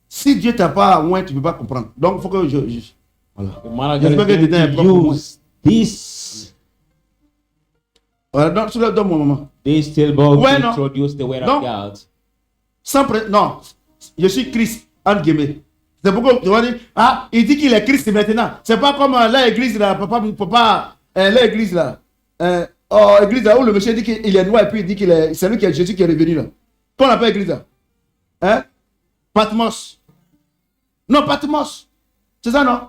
S2: si Dieu t'a pas moins, tu ne peux pas comprendre. Donc, il faut que voilà. J'espère que dedans est propre pour moi.
S3: Use this.
S2: Voilà, donc, donne-moi, maman.
S3: This still book
S2: Ouais,
S3: to
S2: non.
S3: introduce the word
S2: Non.
S3: of God.
S2: Non, je suis Christ, entre guillemets. C'est pourquoi tu vas dire, ah, il dit qu'il est Christ maintenant. C'est pas comme l'église là, papa, l'église là. L'église là où le monsieur dit qu'il est noir et puis il dit c'est lui qui est Jésus qui est revenu là. Qu'on appelle l'église là? Hein? Patmos. Non, Patmos. C'est ça, non?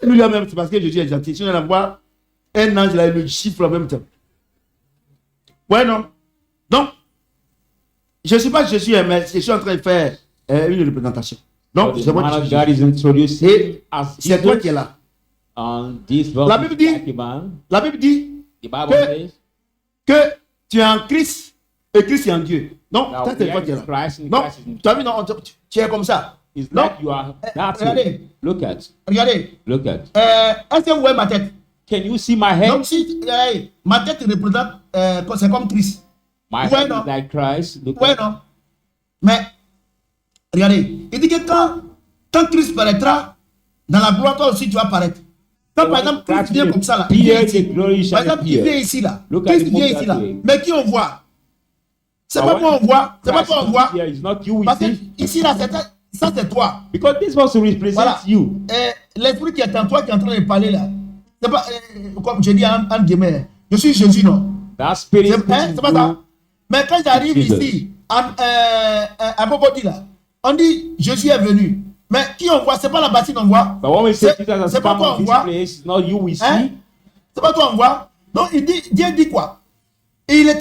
S2: Lui là même, c'est parce que Jésus est gentil. Si on envoie un ange là, il le chiffre en même temps. Ouais, non? Donc, je ne suis pas Jésus, mais je suis en train de faire une représentation. Donc,
S3: So
S2: c'est
S3: the
S2: moi
S3: man
S2: qui
S3: of
S2: suis
S3: God is introducing
S2: Et
S3: as
S2: c'est toi qui es
S3: Jesus
S2: là.
S3: on this verse.
S2: La Bible dit- La Bible dit
S3: The Bible
S2: que-
S3: says,
S2: que tu es en Christ et Christ est en Dieu. Donc,
S3: now
S2: ça c'est
S3: we
S2: toi
S3: are
S2: qui es
S3: in
S2: là.
S3: Christ and
S2: Donc,
S3: Christ is in
S2: tu as vu, non, tu es comme ça.
S3: It's
S2: Non.
S3: like you are that
S2: regardez.
S3: way. Look at.
S2: Regardez.
S3: Look at.
S2: Est-ce que vous voyez ma tête?
S3: Can you see my head?
S2: Donc, si ma tête représente, c'est comme Christ.
S3: My
S2: Ouais,
S3: head
S2: non.
S3: is like Christ. Look
S2: Ouais,
S3: at.
S2: non? Mais, regardez, il dit que quand Christ paraîtra, dans la gloire, toi aussi tu vas paraître. Quand par exemple, Christ vient comme ça là, il vient ici. Par exemple, il vient ici là.
S3: Look at
S2: Christ
S3: him
S2: vient
S3: that
S2: ici là.
S3: way.
S2: Mais qui on voit? C'est
S3: Now
S2: pas
S3: when
S2: moi on voit. C'est pas
S3: Christ
S2: toi on
S3: is
S2: voit.
S3: here, it's not you we
S2: Parce que
S3: see.
S2: ici là, ça c'est toi.
S3: Because this verse represents
S2: Voilà.
S3: you.
S2: L'esprit qui est en toi qui est en train de parler là. C'est pas, comme je dis en guillemets, je suis Jésus, non?
S3: That spirit
S2: C'est
S3: is
S2: c'est pas ça. Mais quand j'arrive
S3: Jesus.
S2: ici, à Bogoti là, on dit Jésus est venu. Mais qui on voit? C'est pas la bassine on voit.
S3: But when we say
S2: C'est
S3: Jesus has
S2: c'est pas
S3: come
S2: toi
S3: on
S2: on
S3: this
S2: voit.
S3: place, it's not you we see.
S2: Hein? C'est pas toi on voit. Donc il dit, Dieu dit quoi? Il est,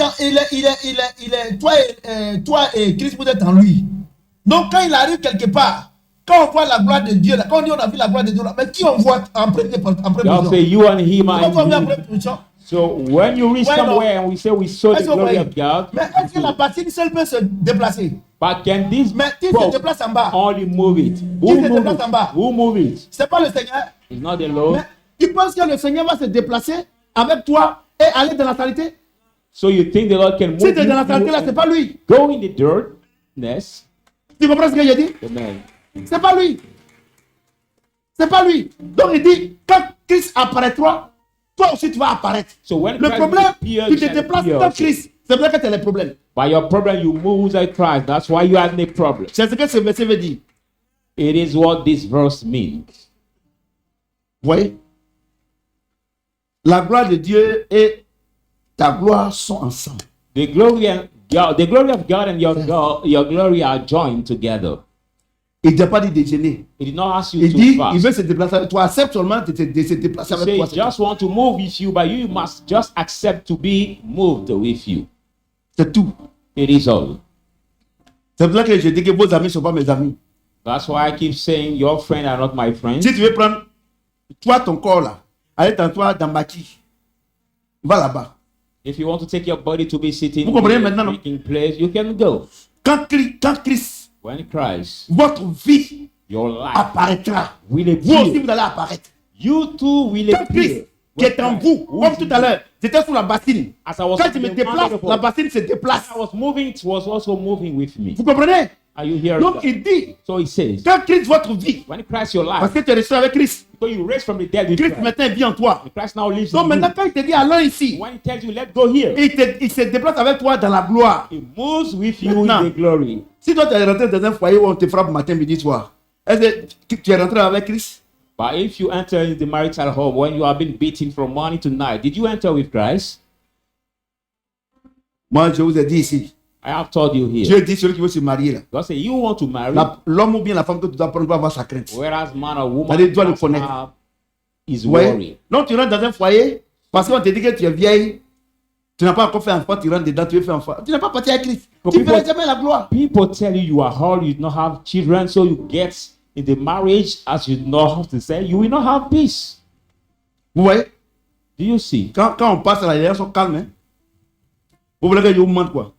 S2: toi et Christ vous êtes en lui. Donc quand il arrive quelque part, quand on voit la gloire de Dieu là, quand on dit on a vu la gloire de Dieu là, mais qui on voit en premier
S3: God say
S2: position?
S3: you and him
S2: Pourquoi on voit en
S3: are in
S2: première
S3: him.
S2: position?
S3: So when you reach
S2: Why not?
S3: somewhere and we say we saw the
S2: Est-ce que vous
S3: glory
S2: voyez?
S3: of God,
S2: Mais est-ce que la bassine seule peut se déplacer?
S3: but can this
S2: Mais qui se
S3: boat
S2: déplace en bas?
S3: only move it?
S2: Qui
S3: Who
S2: se
S3: move
S2: déplace
S3: it?
S2: en bas?
S3: Who move it?
S2: C'est pas le Seigneur.
S3: It's not the Lord.
S2: Mais tu penses que le Seigneur va se déplacer avec toi et aller dans la saleté?
S3: So you think the Lord can move
S2: Si tu es dans la
S3: you
S2: saleté là, c'est pas lui.
S3: go in the dirtness?
S2: Tu comprends ce que j'ai dit?
S3: Amen.
S2: C'est pas lui. C'est pas lui. Donc il dit, quand Christ apparaîtra, toi aussi tu vas apparaître.
S3: So when
S2: Le
S3: Christ
S2: problème,
S3: appears,
S2: tu te
S3: shall
S2: déplaces
S3: appear
S2: dans
S3: also.
S2: Christ. C'est pour ça que tu as les problèmes.
S3: By your problem, you move without Christ. That's why you have the problem.
S2: C'est ce que ce verset veut dire.
S3: It is what this verse means.
S2: Vous voyez? La gloire de Dieu et ta gloire sont ensemble.
S3: The glory of God and your glory are joined together.
S2: Il ne t'a pas dit déjeuner.
S3: He did not ask you
S2: Il
S3: to
S2: dit,
S3: fast.
S2: il veut se déplacer. Tu acceptes seulement de se déplacer
S3: He
S2: avec toi.
S3: says, just want to move with you, but you must just accept to be moved with you.
S2: C'est tout.
S3: It is all.
S2: C'est pour ça que je dis que vos amis ne sont pas mes amis.
S3: That's why I keep saying your friends are not my friends.
S2: Si tu veux prendre, toi, ton corps là, allez toi dans Baki. Va là-bas.
S3: If you want to take your body to be sitting
S2: Vous comprenez
S3: in
S2: maintenant,
S3: a
S2: non?
S3: drinking place, you can go.
S2: Quand Christ,
S3: When Christ,
S2: votre vie
S3: your life
S2: apparaîtra,
S3: will
S2: vous aussi
S3: appear.
S2: vous allez apparaître.
S3: You too will
S2: Quand Christ
S3: appear.
S2: qui est en vous, comme tout à l'heure, j'étais sur la bassine.
S3: As I was
S2: Quand je me déplace, la bassine se déplace.
S3: I was moving, it was also moving with me.
S2: Vous comprenez?
S3: Are you hearing
S2: Donc
S3: that?
S2: il dit,
S3: So he says,
S2: quand Christ, votre vie,
S3: when Christ your
S2: parce
S3: life,
S2: que tu es resté avec Christ,
S3: because you raised from the dead with
S2: Christ
S3: Christ,
S2: maintenant vit en toi.
S3: Christ now lives
S2: Donc
S3: in
S2: maintenant
S3: you.
S2: quand il te dit allons ici,
S3: When he tells you, let's go here,
S2: il se déplace avec toi dans la gloire.
S3: he moves with you
S2: Maintenant.
S3: in the glory.
S2: Si toi tu es rentré dans un foyer où on te frappe matin, midi, soir, est-ce que tu es rentré avec Christ?
S3: But if you enter in the marital home when you have been beaten from morning to night, did you enter with Christ?
S2: Moi je vous ai dit ici,
S3: I have told you here.
S2: Dieu dit celui qui veut se marier là.
S3: God said, you want to marry,
S2: L'homme ou bien la femme que tu dois prendre doit avoir sa crainte.
S3: whereas man or woman
S2: Allez, dois le
S3: must
S2: connaître.
S3: have his
S2: Ouais.
S3: worry.
S2: Donc tu rentres dans un foyer parce qu'on te dit que tu es vieille, tu n'as pas encore fait enfant, tu rentres dedans, tu veux faire enfant. Tu n'es pas parti avec Christ.
S3: Donc,
S2: Tu ne
S3: people-
S2: verras jamais la gloire.
S3: People tell you you are old, you do not have children, so you get in the marriage as you know how to say, you will not have peace.
S2: Vous voyez?
S3: Do you see?
S2: Quand on passe là, les gens sont calmes. Hein? Vous voulez que je vous montre quoi?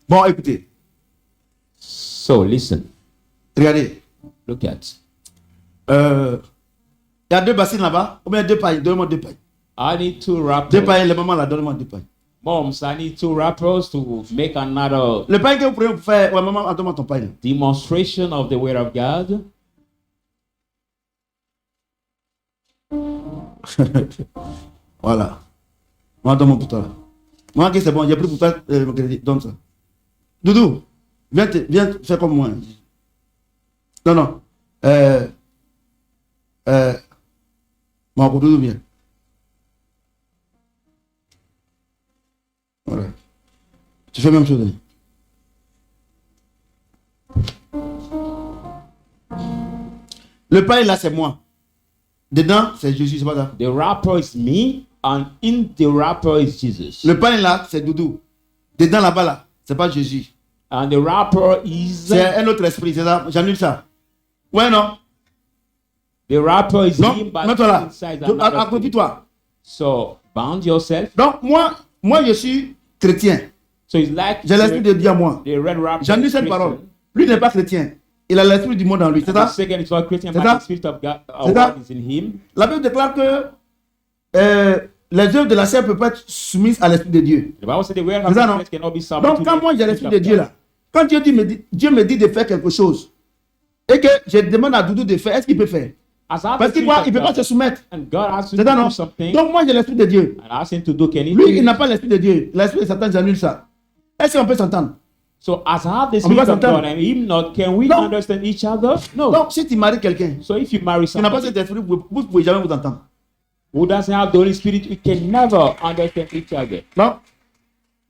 S2: Bon, écoutez,
S3: So listen,
S2: regardez.
S3: look at.
S2: Il y a deux bassines là-bas. Ou bien deux pailles. Donne-moi deux pailles.
S3: I need two
S2: Deux
S3: rappers.
S2: pailles, les mamans là, donne-moi deux pailles.
S3: Moms, I need two rappers to make another
S2: Le paille que vous prenez pour faire. Ouais, maman, donne-moi ton paille.
S3: demonstration of the word of God.
S2: Voilà. Moi, donne-moi pour toi. Là. Moi, ok, c'est bon, j'ai pris pour toi. Mon crédit. Donne ça. Doudou, viens faire comme moi. Non, non. Mon Doudou, viens. Voilà. Tu fais la même chose. Hein. Le pain là, c'est moi. Dedans, c'est Jésus, c'est pas ça.
S3: The rapper is me, and in the rapper is Jesus.
S2: Le pain là, c'est Doudou. Dedans là-bas là, c'est pas Jésus.
S3: And the rapper is
S2: C'est un autre esprit, c'est ça. J'annule ça. Ouais, non?
S3: the rapper is
S2: Non,
S3: him, but
S2: mets-toi là.
S3: inside another thing.
S2: Accroupis-toi.
S3: So bound yourself.
S2: Donc, moi, je suis chrétien.
S3: So it's like
S2: J'ai l'esprit de Dieu en moi.
S3: the red rapper.
S2: J'annule
S3: is
S2: cette
S3: Christian.
S2: parole. Lui n'est pas chrétien. Il a l'esprit du monde en lui. C'est
S3: The
S2: ça?
S3: second is not Christian,
S2: C'est
S3: but
S2: ça?
S3: the spirit of God
S2: C'est ça?
S3: God is in him.
S2: La Bible déclare que les œuvres de la chair ne peuvent pas être soumises à l'esprit de Dieu.
S3: The Bible says the word
S2: C'est
S3: of
S2: ça,
S3: the
S2: non?
S3: flesh cannot be subject
S2: Donc,
S3: to
S2: quand
S3: the
S2: moi j'ai
S3: spirit
S2: l'esprit
S3: of
S2: de Dieu
S3: God.
S2: là, quand Dieu me dit de faire quelque chose, et que je demande à Doudou de faire, est-ce qu'il peut faire?
S3: As I have
S2: Parce
S3: the
S2: qu'il
S3: spirit
S2: ne
S3: of
S2: peut pas
S3: God,
S2: se soumettre.
S3: and God asks you
S2: C'est
S3: to
S2: ça,
S3: do
S2: non?
S3: something,
S2: Donc, moi j'ai l'esprit de Dieu.
S3: and asks him to do, can he
S2: Lui,
S3: do
S2: il
S3: it?
S2: n'a pas l'esprit de Dieu. L'esprit de Satan, j'annule ça. Est-ce qu'on peut s'entendre?
S3: So as I have the
S2: On peut pas
S3: spirit of
S2: s'entendre.
S3: God and him not, can we
S2: Non.
S3: understand each other? No.
S2: Donc, si tu maries quelqu'un
S3: So if you marry
S2: qui n'a pas
S3: somebody
S2: cet esprit, vous ne pouvez jamais vous entendre.
S3: who doesn't have the Holy Spirit, we can never understand each other.
S2: Non?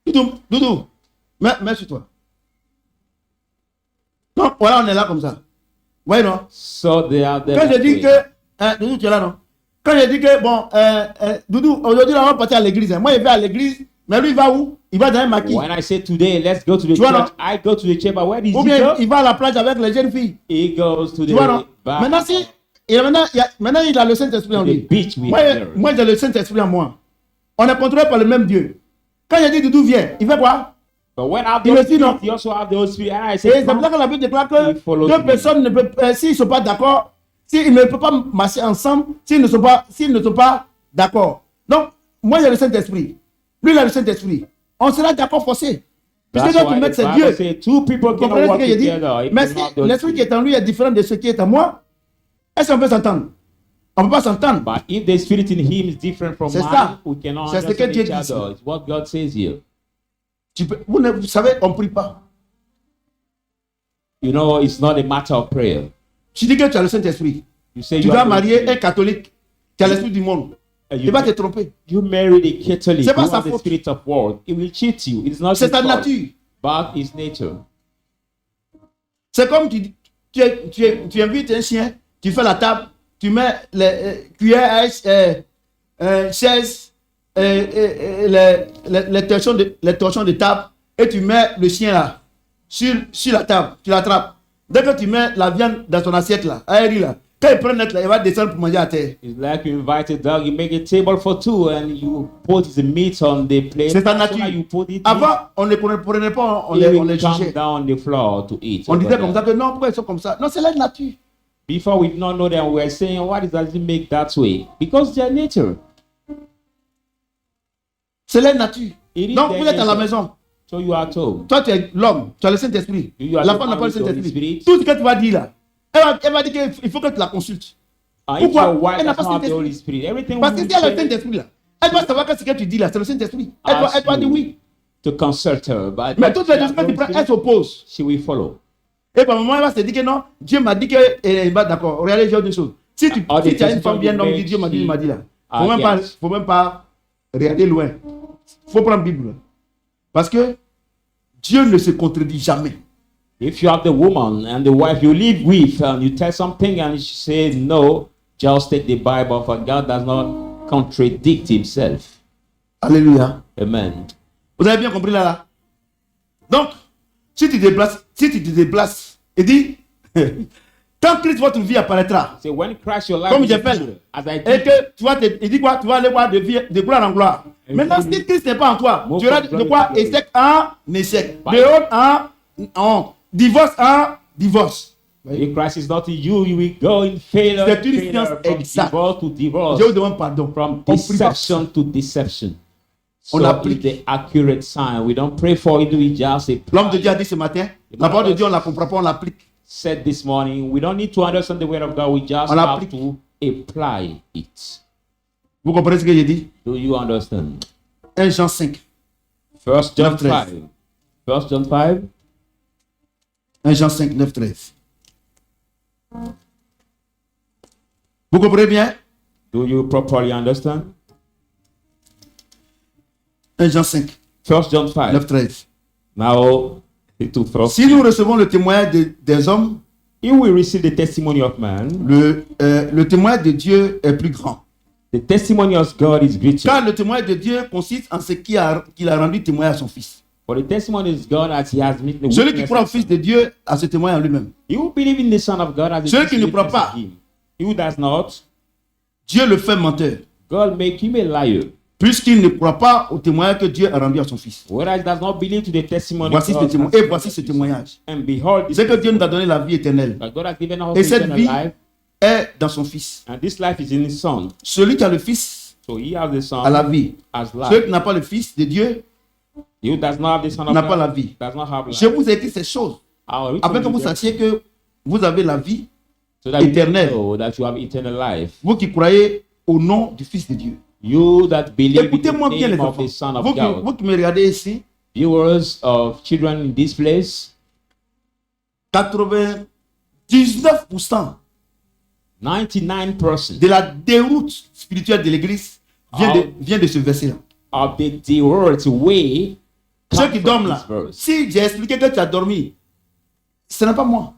S2: Doudou, mets sur toi. Non, voilà, on est là comme ça. Oui, non?
S3: So they are there.
S2: Quand je
S3: that
S2: dis
S3: way.
S2: que. Doudou, tu es là, non? Quand je dis que, bon, Doudou, aujourd'hui, on va partir à l'église. Hein. Moi, il va à l'église, mais lui, il va où? Il va dans un maquis.
S3: When I say today, let's go to the
S2: Tu vois,
S3: church,
S2: non?
S3: I go to the church, but where does
S2: Ou
S3: he
S2: bien,
S3: go?
S2: il va à la plage avec les jeunes filles.
S3: He goes to
S2: Tu vois, non?
S3: the bar,
S2: Maintenant, maintenant, il a le Saint-Esprit en
S3: to
S2: lui.
S3: the beach with
S2: Moi,
S3: her.
S2: moi j'ai le Saint-Esprit en moi. On est contrôlé par le même Dieu. Quand je dis Doudou viens, il fait quoi?
S3: But when I have
S2: Il
S3: the
S2: me
S3: Holy
S2: dit non.
S3: Spirit, you also have the Holy Spirit, and I
S2: Et
S3: say,
S2: c'est pour ça que la Bible déclare que
S3: Il follow
S2: deux
S3: me.
S2: personnes ne peuvent, s'ils ne sont pas d'accord, s'ils ne peuvent pas marcher ensemble, s'ils ne sont pas d'accord. Donc, moi j'ai le Saint-Esprit. Lui il a le Saint-Esprit. On sera d'accord forcé. Puisque
S3: that's
S2: quand tu
S3: why
S2: mets
S3: the
S2: c'est
S3: Bible
S2: Dieu.
S3: says two people
S2: Vous
S3: cannot
S2: comprenez ce
S3: work
S2: que j'ai dit?
S3: together. if
S2: Mais
S3: they
S2: si
S3: have the Holy
S2: l'esprit qui
S3: Spirit.
S2: est en lui est différent de ce qui est en moi, est-ce qu'on peut s'entendre? On ne peut pas s'entendre.
S3: But if the spirit in him is different from
S2: C'est
S3: mine,
S2: ça.
S3: we cannot
S2: C'est ce que
S3: understand
S2: Dieu
S3: each
S2: dit ici.
S3: other. It's what God says here.
S2: Vous savez, on ne prie pas.
S3: You know, it's not a matter of prayer.
S2: Tu dis que tu as le Saint-Esprit.
S3: You say
S2: Tu
S3: you
S2: dois
S3: are
S2: marier un catholique. Tu as l'esprit du monde. Il va te tromper.
S3: You married a Catholic.
S2: C'est pas
S3: You
S2: sa
S3: have the
S2: faute.
S3: spirit of world. It will cheat you. It's not
S2: C'est
S3: his
S2: ta
S3: fault,
S2: nature.
S3: but his nature.
S2: C'est comme tu invites un chien, tu fais la table, tu mets les cuillères, chaises, les torchons de table, et tu mets le chien là, sur la table, tu l'attrapes. Dès que tu mets la viande dans ton assiette là, là, quand il prend net là, il va descendre pour manger à terre.
S3: It's like you invite a dog, you make a table for two, and you put the meat on the plate.
S2: C'est ta
S3: As soon
S2: nature.
S3: as you put it
S2: Avant, on ne prenait pas, on
S3: in,
S2: les
S3: it will come
S2: jugeait.
S3: down on the floor to eat.
S2: On disait comme ça
S3: But,
S2: que non, pourquoi ils sont comme ça? Non, c'est la nature.
S3: before we did not know that, we were saying, why does it make that way? Because their nature.
S2: C'est la nature.
S3: It is
S2: Donc,
S3: their
S2: vous êtes à la
S3: nature.
S2: maison.
S3: So you are told.
S2: Toi, tu es l'homme, tu as le Saint-Esprit.
S3: You are
S2: La
S3: the
S2: femme n'a
S3: man
S2: pas le
S3: with the Holy
S2: Saint-Esprit.
S3: Spirit.
S2: Tout ce que tu vas dire là, elle va dire qu'il faut que tu la consultes.
S3: And if
S2: Pourquoi?
S3: your wife
S2: Elle n'a
S3: does
S2: pas
S3: not have the
S2: Saint-Esprit.
S3: Holy Spirit, everything
S2: Parce que
S3: will
S2: si elle a le
S3: say
S2: Saint-Esprit là, elle doit savoir que ce que tu dis là, c'est le Saint-Esprit. Elle doit dire oui.
S3: to consult her. But
S2: Mais
S3: if
S2: toutes
S3: she
S2: les
S3: has
S2: décisions que
S3: the
S2: tu prends,
S3: Holy
S2: elle
S3: Spirit,
S2: s'oppose.
S3: she will follow.
S2: Et par moment, elle va se dire que non, Dieu m'a dit que. D'accord, regardez, j'ai autre chose. Si tu
S3: All the
S2: as une femme bien
S3: decisions you
S2: homme,
S3: make,
S2: Dieu m'a dit, il m'a dit là.
S3: Ah,
S2: Faut même pas regarder loin. Faut prendre la Bible. Parce que Dieu ne se contredit jamais.
S3: If you have the woman and the wife you live with and you tell something and she says no, just take the Bible, for God does not contradict himself.
S2: Alléluia.
S3: Amen.
S2: Vous avez bien compris là? Donc, si tu te déplaces, et dis, quand Christ votre vie apparaîtra,
S3: So when Christ your life
S2: comme
S3: is
S2: j'ai fait,
S3: revealed, as I
S2: et
S3: did,
S2: que tu vas il dit quoi? Tu vas aller voir de gloire en gloire. Maintenant, si Christ n'est pas en toi,
S3: Move
S2: tu auras
S3: from
S2: de quoi?
S3: glory to glory.
S2: Échec en échec.
S3: Bye.
S2: De honte en honte. Divorce en divorce.
S3: if Christ is not in you, you will go in failure,
S2: C'est une
S3: failure,
S2: science
S3: from
S2: exacte.
S3: divorce to divorce,
S2: Je vous demande pardon.
S3: from
S2: On prie pas.
S3: deception to deception.
S2: On
S3: So
S2: applique.
S3: it's the accurate sign. We don't pray for it, we just
S2: L'homme de
S3: apply.
S2: Dieu a dit ce matin, la parole de Dieu, on ne la comprend pas, on l'applique.
S3: Said this morning, we don't need to understand the word of God, we just
S2: On
S3: have
S2: applique.
S3: to apply it.
S2: Vous comprenez ce que j'ai dit?
S3: Do you understand?
S2: 1 Jean 5.
S3: 1 John
S2: 9, 13.
S3: 5. 1 John 5.
S2: 1 Jean 5, 9, 13. Vous comprenez bien?
S3: Do you properly understand?
S2: 1 Jean 5,
S3: 1 John 5.
S2: 9, 13.
S3: Now, to first,
S2: Si nous recevons le témoignage des hommes,
S3: if we receive the testimony of man,
S2: le témoignage de Dieu est plus grand.
S3: the testimony of God is greater.
S2: Car le témoignage de Dieu consiste en ce qu'il a rendu témoignage à son Fils.
S3: For the testimony of God as he has made the
S2: Celui qui
S3: witness
S2: croit au
S3: of
S2: Fils de Dieu a ce témoignage en lui-même.
S3: He who believe in the Son of God as a
S2: Celui qui ne
S3: witness
S2: croit pas.
S3: of him. He who does not,
S2: Dieu le fait menteur,
S3: God make him a liar.
S2: puisqu'il ne croit pas au témoignage que Dieu a rendu à son Fils.
S3: Whereas does not believe to the testimony
S2: Voici
S3: God
S2: ce
S3: has
S2: témoignage. Et
S3: given
S2: voici
S3: us.
S2: ce témoignage.
S3: And behold, this
S2: C'est que Dieu nous a donné la vie éternelle.
S3: that God has given us
S2: Et cette
S3: eternal
S2: vie
S3: life,
S2: est dans son Fils.
S3: and this life is in his Son.
S2: Celui qui a le Fils
S3: So he has the Son
S2: a la vie.
S3: as
S2: Celui
S3: life.
S2: qui n'a pas le Fils de Dieu
S3: He who does not have the Son of
S2: n'a pas la
S3: God
S2: vie.
S3: does not have life.
S2: Je vous ai écrit ces choses
S3: Our written
S2: afin que vous
S3: is there,
S2: sachiez que vous avez la vie,
S3: so that you
S2: éternel.
S3: know that you have eternal life.
S2: vous qui croyez au nom du Fils de Dieu.
S3: You that believe in the
S2: Écoutez-moi bien les
S3: name of
S2: enfants.
S3: the Son of
S2: Vous
S3: God.
S2: qui me regardez ici,
S3: Viewers of children in this place,
S2: 99%
S3: 99%
S2: de la déroute spirituelle de l'Église vient de ce verset-là.
S3: of the devoted way
S2: Ceux
S3: come
S2: qui
S3: from
S2: dorment
S3: this
S2: là,
S3: verse.
S2: si j'ai expliqué que tu as dormi, ce n'est pas moi.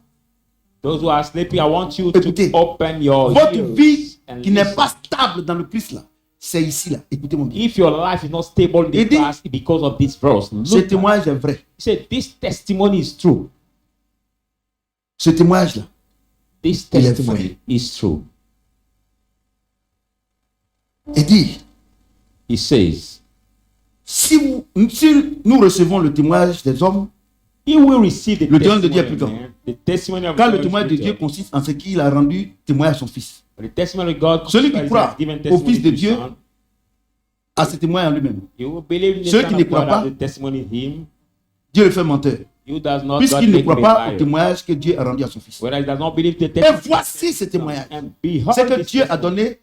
S3: Those who are sleeping, I want you
S2: Écoutez,
S3: to open your
S2: votre
S3: ears
S2: vie
S3: and
S2: qui n'est
S3: listen.
S2: pas stable dans le Christ là, c'est ici là. Écoutez-moi bien.
S3: If your life is not stable in
S2: Il
S3: the
S2: dit-
S3: past because of this verse,
S2: Ce
S3: look at it.
S2: témoignage est vrai.
S3: He said, this testimony is true.
S2: Ce témoignage là.
S3: This
S2: Il est
S3: testimony
S2: vrai.
S3: is true.
S2: Il dit,
S3: He says,
S2: si nous recevons le témoignage des hommes,
S3: he will receive the
S2: Le témoignage de Dieu est
S3: testimony,
S2: plus
S3: man. The testimony of
S2: car
S3: God
S2: le
S3: is
S2: témoignage de
S3: greater.
S2: Dieu consiste en ce qu'il a rendu témoignage à son Fils.
S3: The testimony of God
S2: Celui qui
S3: concerns
S2: croit
S3: his given
S2: au
S3: testimony
S2: Fils de
S3: to his
S2: Dieu,
S3: Son.
S2: à ce témoignage en lui-même.
S3: You will believe in the
S2: Ceux
S3: Son
S2: qui
S3: of
S2: ne
S3: God
S2: croient pas,
S3: as the testimony in him.
S2: Dieu le fait menteur.
S3: You does not
S2: puisqu'il ne
S3: God
S2: croit
S3: make me
S2: pas
S3: a
S2: au
S3: liar.
S2: témoignage que Dieu a rendu à son Fils.
S3: Whether he does not believe the
S2: Et
S3: testimony.
S2: voici ce témoignage.
S3: And behold,
S2: C'est que
S3: this
S2: Dieu a
S3: testimony.
S2: donné,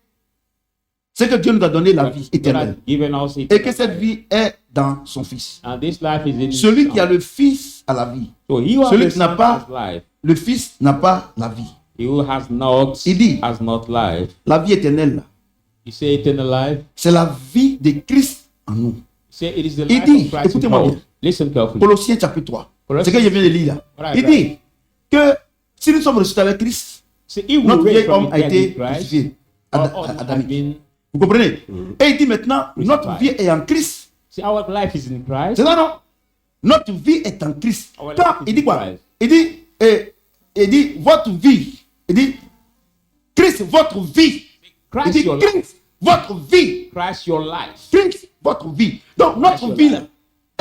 S2: c'est que Dieu nous a donné la vie
S3: God has
S2: éternelle.
S3: given us
S2: Et que
S3: eternal
S2: cette
S3: life.
S2: vie est dans son Fils.
S3: And this life is in
S2: Celui
S3: his
S2: qui a
S3: Son.
S2: le Fils a la vie.
S3: So he who has
S2: celui
S3: the
S2: qui n'a
S3: Son
S2: pas-
S3: has life.
S2: Le Fils n'a pas la vie.
S3: He who has not
S2: Il dit-
S3: has not life.
S2: La vie éternelle,
S3: He say eternal life.
S2: c'est la vie de Christ en nous.
S3: He say it is the
S2: Il
S3: life
S2: dit,
S3: of Christ in
S2: écoutez-moi
S3: us.
S2: bien.
S3: Listen carefully.
S2: Colossiens chapitre 3. C'est que je viens de lire là.
S3: Right,
S2: Il dit que si nous sommes ressuscités avec Christ,
S3: See, he will
S2: notre
S3: raise
S2: vieil
S3: from
S2: homme
S3: the
S2: a
S3: dead
S2: été
S3: in Christ.
S2: crucifié.
S3: All have
S2: Adamique.
S3: been.
S2: Vous comprenez? Et il dit maintenant, notre
S3: Crucified.
S2: vie est en Christ.
S3: See, our life is in Christ.
S2: C'est ça, non? Notre vie est en Christ.
S3: Our
S2: Quand
S3: life is
S2: il dit
S3: in
S2: quoi?
S3: Christ.
S2: Il dit, votre vie. Il dit, Christ, votre vie. Il
S3: Christ
S2: dit,
S3: your life.
S2: Christ, votre vie.
S3: Christ your life.
S2: Christ, votre vie. Donc, notre
S3: Christ,
S2: vie,
S3: your
S2: là,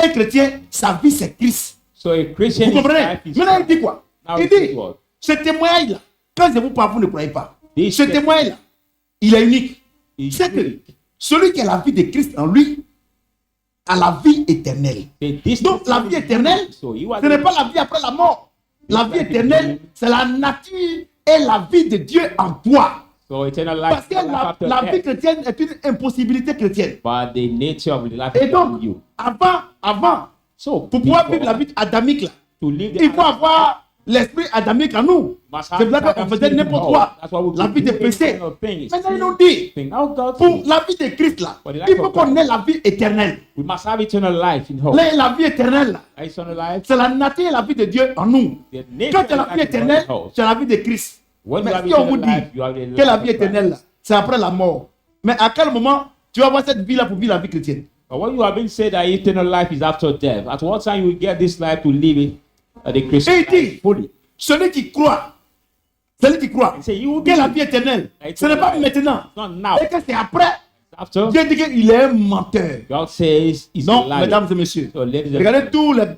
S2: un chrétien, sa vie, c'est Christ.
S3: So a Christian
S2: Vous comprenez?
S3: life is
S2: Maintenant, il
S3: Christ.
S2: dit quoi?
S3: Now
S2: Il
S3: it is
S2: dit,
S3: what?
S2: ce témoignage-là, quand je vous parle, vous ne croyez pas.
S3: This
S2: Ce témoignage-là, il est unique.
S3: is
S2: C'est que
S3: unique.
S2: celui qui a la vie de Christ en lui a la vie éternelle.
S3: Say this
S2: Donc, la vie éternelle,
S3: So he was
S2: ce n'est pas la vie après la mort. La vie éternelle, c'est la nature et la vie de Dieu en toi.
S3: So eternal life
S2: Parce que
S3: is life after
S2: la vie
S3: death.
S2: chrétienne est une impossibilité chrétienne.
S3: But the nature of the life
S2: Et
S3: is
S2: donc,
S3: in you.
S2: avant,
S3: So
S2: pour pouvoir
S3: before
S2: vivre la vie adamique, là,
S3: to live the
S2: il faut avoir l'esprit adamique en nous.
S3: must
S2: C'est là
S3: have
S2: qu'on faisait n'importe quoi.
S3: That's why we
S2: La vie de
S3: do
S2: péché.
S3: kind of things.
S2: Maintenant, ils nous dit,
S3: Thing. Oh God,
S2: pour la vie de Christ, là,
S3: For the life
S2: il faut
S3: of
S2: qu'on
S3: Christ.
S2: ait la vie éternelle.
S3: we must have eternal life in hope.
S2: La vie éternelle, là,
S3: Eternal life.
S2: c'est la nature et la vie de Dieu en nous.
S3: The nature
S2: Quand tu as
S3: of
S2: la vie
S3: life is
S2: éternelle,
S3: in hope.
S2: tu as la vie de Christ.
S3: When
S2: Mais
S3: you have
S2: si on vous
S3: eternal
S2: dit
S3: life, you have the
S2: que la
S3: life
S2: vie
S3: of
S2: éternelle, là,
S3: Christ.
S2: c'est après la mort. Mais à quel moment tu vas avoir cette vie-là pour vivre la vie chrétienne?
S3: But when you have been said that eternal life is after death, at what time you will get this life to live it, the Christian
S2: Et il dit,
S3: life fully?
S2: celui qui croit
S3: He say, you will
S2: que
S3: be
S2: la vie éternelle, ce n'est pas maintenant.
S3: not now.
S2: Et que c'est après.
S3: After
S2: Dieu dit qu'il est un menteur.
S3: God says he's
S2: Non,
S3: a liar.
S2: mesdames et messieurs.
S3: So, ladies and
S2: Regardez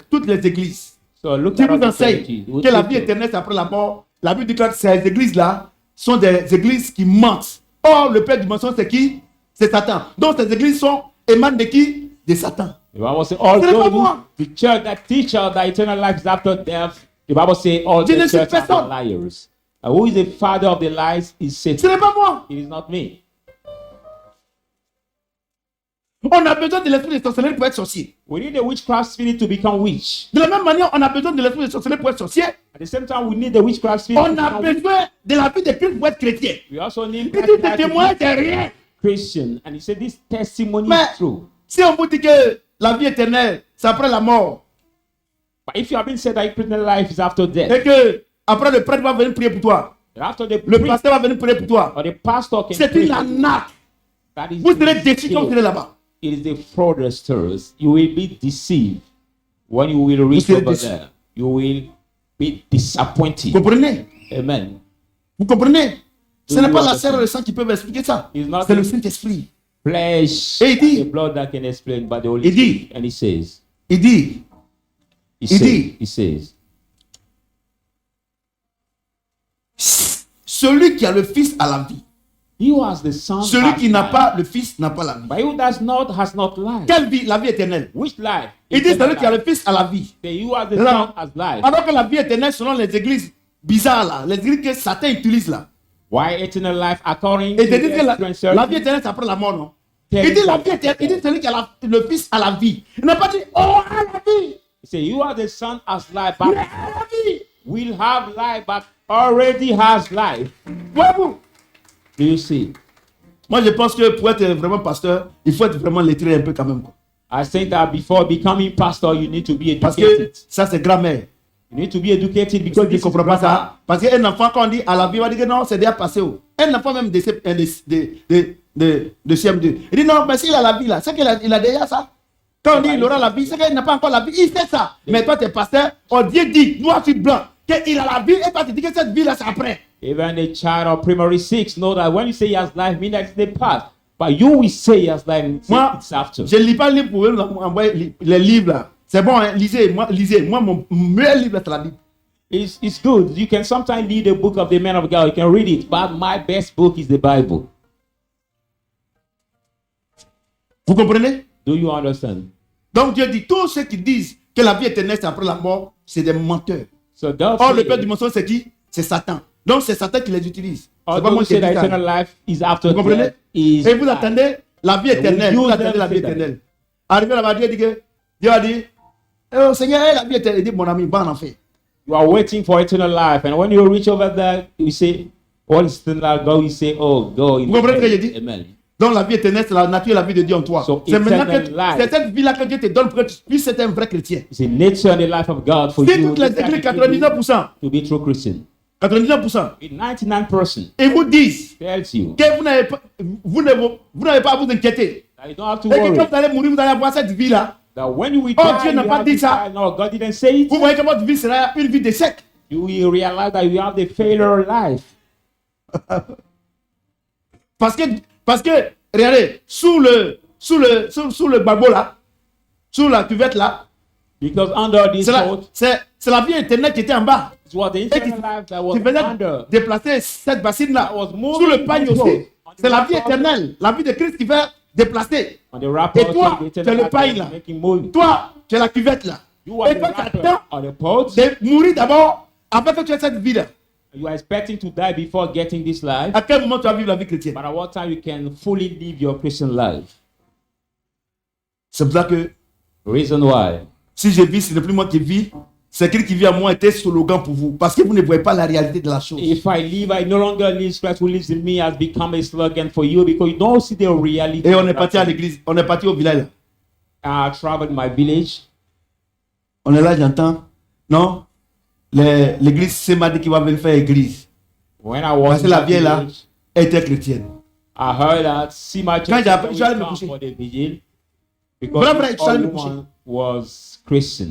S2: toutes les églises
S3: so look
S2: qui
S3: at
S2: vous
S3: all the
S2: enseignent
S3: churches.
S2: que la vie éternelle, c'est après la mort. La Bible dit que ces églises-là sont des églises qui mentent. Or, le père du mensonge, c'est qui? C'est Satan. Donc, ces églises émanent de qui? De Satan.
S3: The Bible says all
S2: Ce n'est pas
S3: those
S2: moi.
S3: the church that teach us that eternal life is after death. The Bible says all
S2: Je
S3: the
S2: ne suis
S3: church are
S2: personne.
S3: liars. And who is the father of the lies is
S2: Ce
S3: Satan.
S2: n'est pas moi.
S3: It is not me.
S2: On a besoin de l'esprit de sorcellerie pour être sorcier.
S3: We need the witchcraft spirit to become witch.
S2: De la même manière, on a besoin de l'esprit de sorcellerie pour être sorcier.
S3: At the same time, we need the witchcraft spirit to
S2: On a
S3: become witch.
S2: besoin de la vie de Christ pour être chrétien.
S3: We also need
S2: Il dit ce témoignage c'est rien.
S3: Christian. And he said this testimony
S2: Mais
S3: is true.
S2: si on vous dit que la vie éternelle, c'est après la mort,
S3: But if you have been said that eternal life is after death,
S2: et que après le prêtre va venir prier pour toi,
S3: and after the
S2: le
S3: priest
S2: pasteur va venir prier pour toi,
S3: or the pastor can
S2: c'est
S3: pray
S2: une
S3: for you,
S2: arnaque.
S3: that is
S2: Vous serez
S3: the
S2: déçus quand vous serez
S3: skill.
S2: là-bas.
S3: It is the fraudsters. You will be deceived when you will reach
S2: serez
S3: over
S2: déçus.
S3: there. You will be disappointed.
S2: Vous comprenez?
S3: Amen.
S2: Vous comprenez? Ce
S3: Do
S2: n'est
S3: you
S2: pas la
S3: understand?
S2: chair et le sang qui peuvent expliquer ça.
S3: It's not
S2: C'est le
S3: the
S2: Saint-Esprit.
S3: flesh
S2: Et il dit-
S3: and the blood that can explain, but the Holy
S2: Il dit-
S3: Spirit. And he says,
S2: Il dit,
S3: he says,
S2: celui qui a le Fils a la vie.
S3: he who has the son.
S2: Celui
S3: has
S2: qui n'a
S3: life.
S2: pas le Fils n'a pas la vie.
S3: But he who does not has not life.
S2: Quelle vie? La vie éternelle.
S3: Which life?
S2: Il dit,
S3: Eternal
S2: celui qui a
S3: life.
S2: le Fils a la vie.
S3: The who has the
S2: Non.
S3: son has life.
S2: Alors que la vie éternelle, selon les églises bizarres là, les églises que Satan utilise là,
S3: Why eternal life according
S2: et
S3: to
S2: te disent que la
S3: the
S2: vie éternelle c'est après la mort, non? Il dit la vie éternelle, il dit celui qui a le Fils a la vie. Il n'a pas dit, oh, à la vie,
S3: He said, you are the son has life,
S2: mais
S3: but
S2: à la vie.
S3: will have life, but already has life.
S2: Voyez-vous?
S3: Do you see?
S2: Moi, je pense que pour être vraiment pasteur, il faut être vraiment lettré un peu quand même, quoi.
S3: I think that before becoming pastor, you need to be
S2: Parce que
S3: educated.
S2: ça, c'est grammaire.
S3: You need to be educated
S2: Ceux
S3: because
S2: qui
S3: this
S2: ne
S3: is
S2: comprennent pas
S3: grammar.
S2: ça. Parce qu'un enfant, quand on dit à la vie, on va dire que non, c'est déjà passé. Oh. Un enfant même de CM2. Il dit non, mais s'il a la vie là, c'est qu'il a, il a déjà ça. Quand on dit il aura la vie, c'est qu'il n'a pas encore la vie. Il sait ça. Mais toi, tu es pasteur, on Dieu dit, noir sur blanc, qu'il a la vie et toi, tu dis que cette vie là, c'est après.
S3: Even a child of primary 6 know that when you say he has life, mean that it's the past. But you will say he has life, and say
S2: Moi,
S3: it's after.
S2: je ne lis pas le livre pour eux, envoyer les livres là. C'est bon, hein, lisez. Moi, mon meilleur livre, c'est la Bible.
S3: It's good. You can sometimes read the book of the man of God. You can read it. But my best book is the Bible.
S2: Vous comprenez?
S3: Do you understand?
S2: Donc Dieu dit, tous ceux qui disent que la vie éternelle, c'est après la mort, c'est des menteurs.
S3: So God
S2: Or, le
S3: said,
S2: père du mensonge, c'est qui? C'est Satan. Donc, c'est Satan qui les utilise. C'est pas
S3: although
S2: moi
S3: we
S2: qui
S3: say that
S2: dis ça.
S3: eternal life is after
S2: Vous comprenez?
S3: death, is
S2: Et vous
S3: life.
S2: attendez la vie éternelle.
S3: use
S2: Vous attendez
S3: them
S2: la vie
S3: Satan.
S2: éternelle. Arrivé là-bas, Dieu a dit, oh Seigneur, la vie éternelle. Il dit, mon ami, va en enfer.
S3: You are waiting for eternal life, and when you reach over there, you say, "What is eternal life?" God will say, "Oh, go."
S2: Vous comprenez ce que j'ai dit?
S3: Amen.
S2: Donc, la vie éternelle, c'est la nature et la vie de Dieu en toi.
S3: So,
S2: C'est maintenant que
S3: eternal life.
S2: c'est cette vie-là que Dieu te donne pour que tu puisses être un vrai chrétien.
S3: It's the nature and the life of God for
S2: Si
S3: you
S2: toutes les églises, 99%,
S3: to be true Christian.
S2: 99%,
S3: With 99%
S2: ils vous disent
S3: tells you
S2: que vous n'avez pas à vous inquiéter.
S3: that you don't have to
S2: Et que
S3: worry.
S2: quand vous allez mourir, vous allez avoir cette vie-là.
S3: That when you will
S2: Oh,
S3: die,
S2: Dieu n'a
S3: you
S2: pas
S3: have
S2: dit
S3: to
S2: ça.
S3: die. No, God didn't say it.
S2: Vous voyez que votre vie sera une vie d'échec.
S3: You will realize that you have the failure life.
S2: Parce que, regardez, sous le babot là, sous la cuvette là,
S3: Because under this coat
S2: c'est la vie éternelle qui était en bas.
S3: is what the
S2: Et
S3: eternal life that was
S2: qui faisait
S3: under.
S2: déplacer cette bassine là.
S3: That was moving
S2: Sous le pagne
S3: this
S2: aussi.
S3: road.
S2: C'est la vie éternelle, la vie de Christ qui fait déplacer.
S3: On the wrapper,
S2: Et toi,
S3: also, the
S2: tu es
S3: eternal
S2: le
S3: life
S2: paille
S3: was
S2: là.
S3: making moving.
S2: Toi, tu es la cuvette là.
S3: You are
S2: Et
S3: the
S2: toi, tu
S3: wrapper
S2: attends
S3: on the pot.
S2: de mourir d'abord avant que tu aies cette vie là.
S3: You are expecting to die before getting this life.
S2: À quel moment tu vas vivre la vie chrétienne?
S3: But at what time you can fully live your Christian life?
S2: C'est pour ça que
S3: Reason why.
S2: si je vis, ce n'est plus moi qui vis. C'est Christ qui vit à moi était slogan pour vous. Parce que vous ne voyez pas la réalité de la chose.
S3: If I live, I no longer live. Christ who lives in me has become a slogan for you because you don't see the reality.
S2: Et on
S3: of
S2: est
S3: that
S2: parti à
S3: thing.
S2: l'église. On est parti au village là.
S3: I traveled my village.
S2: On est là, j'entends. Non? L'église, c'est m'a dit qu'il va venir faire église.
S3: When I was
S2: Parce que
S3: in
S2: la
S3: that
S2: vieille là
S3: village,
S2: était chrétienne.
S3: I heard that see my
S2: Quand j'ai appris, je suis allé me
S3: come
S2: coucher.
S3: for the vigil because
S2: Voilà, frère, je suis allé
S3: all
S2: me coucher.
S3: woman was Christian.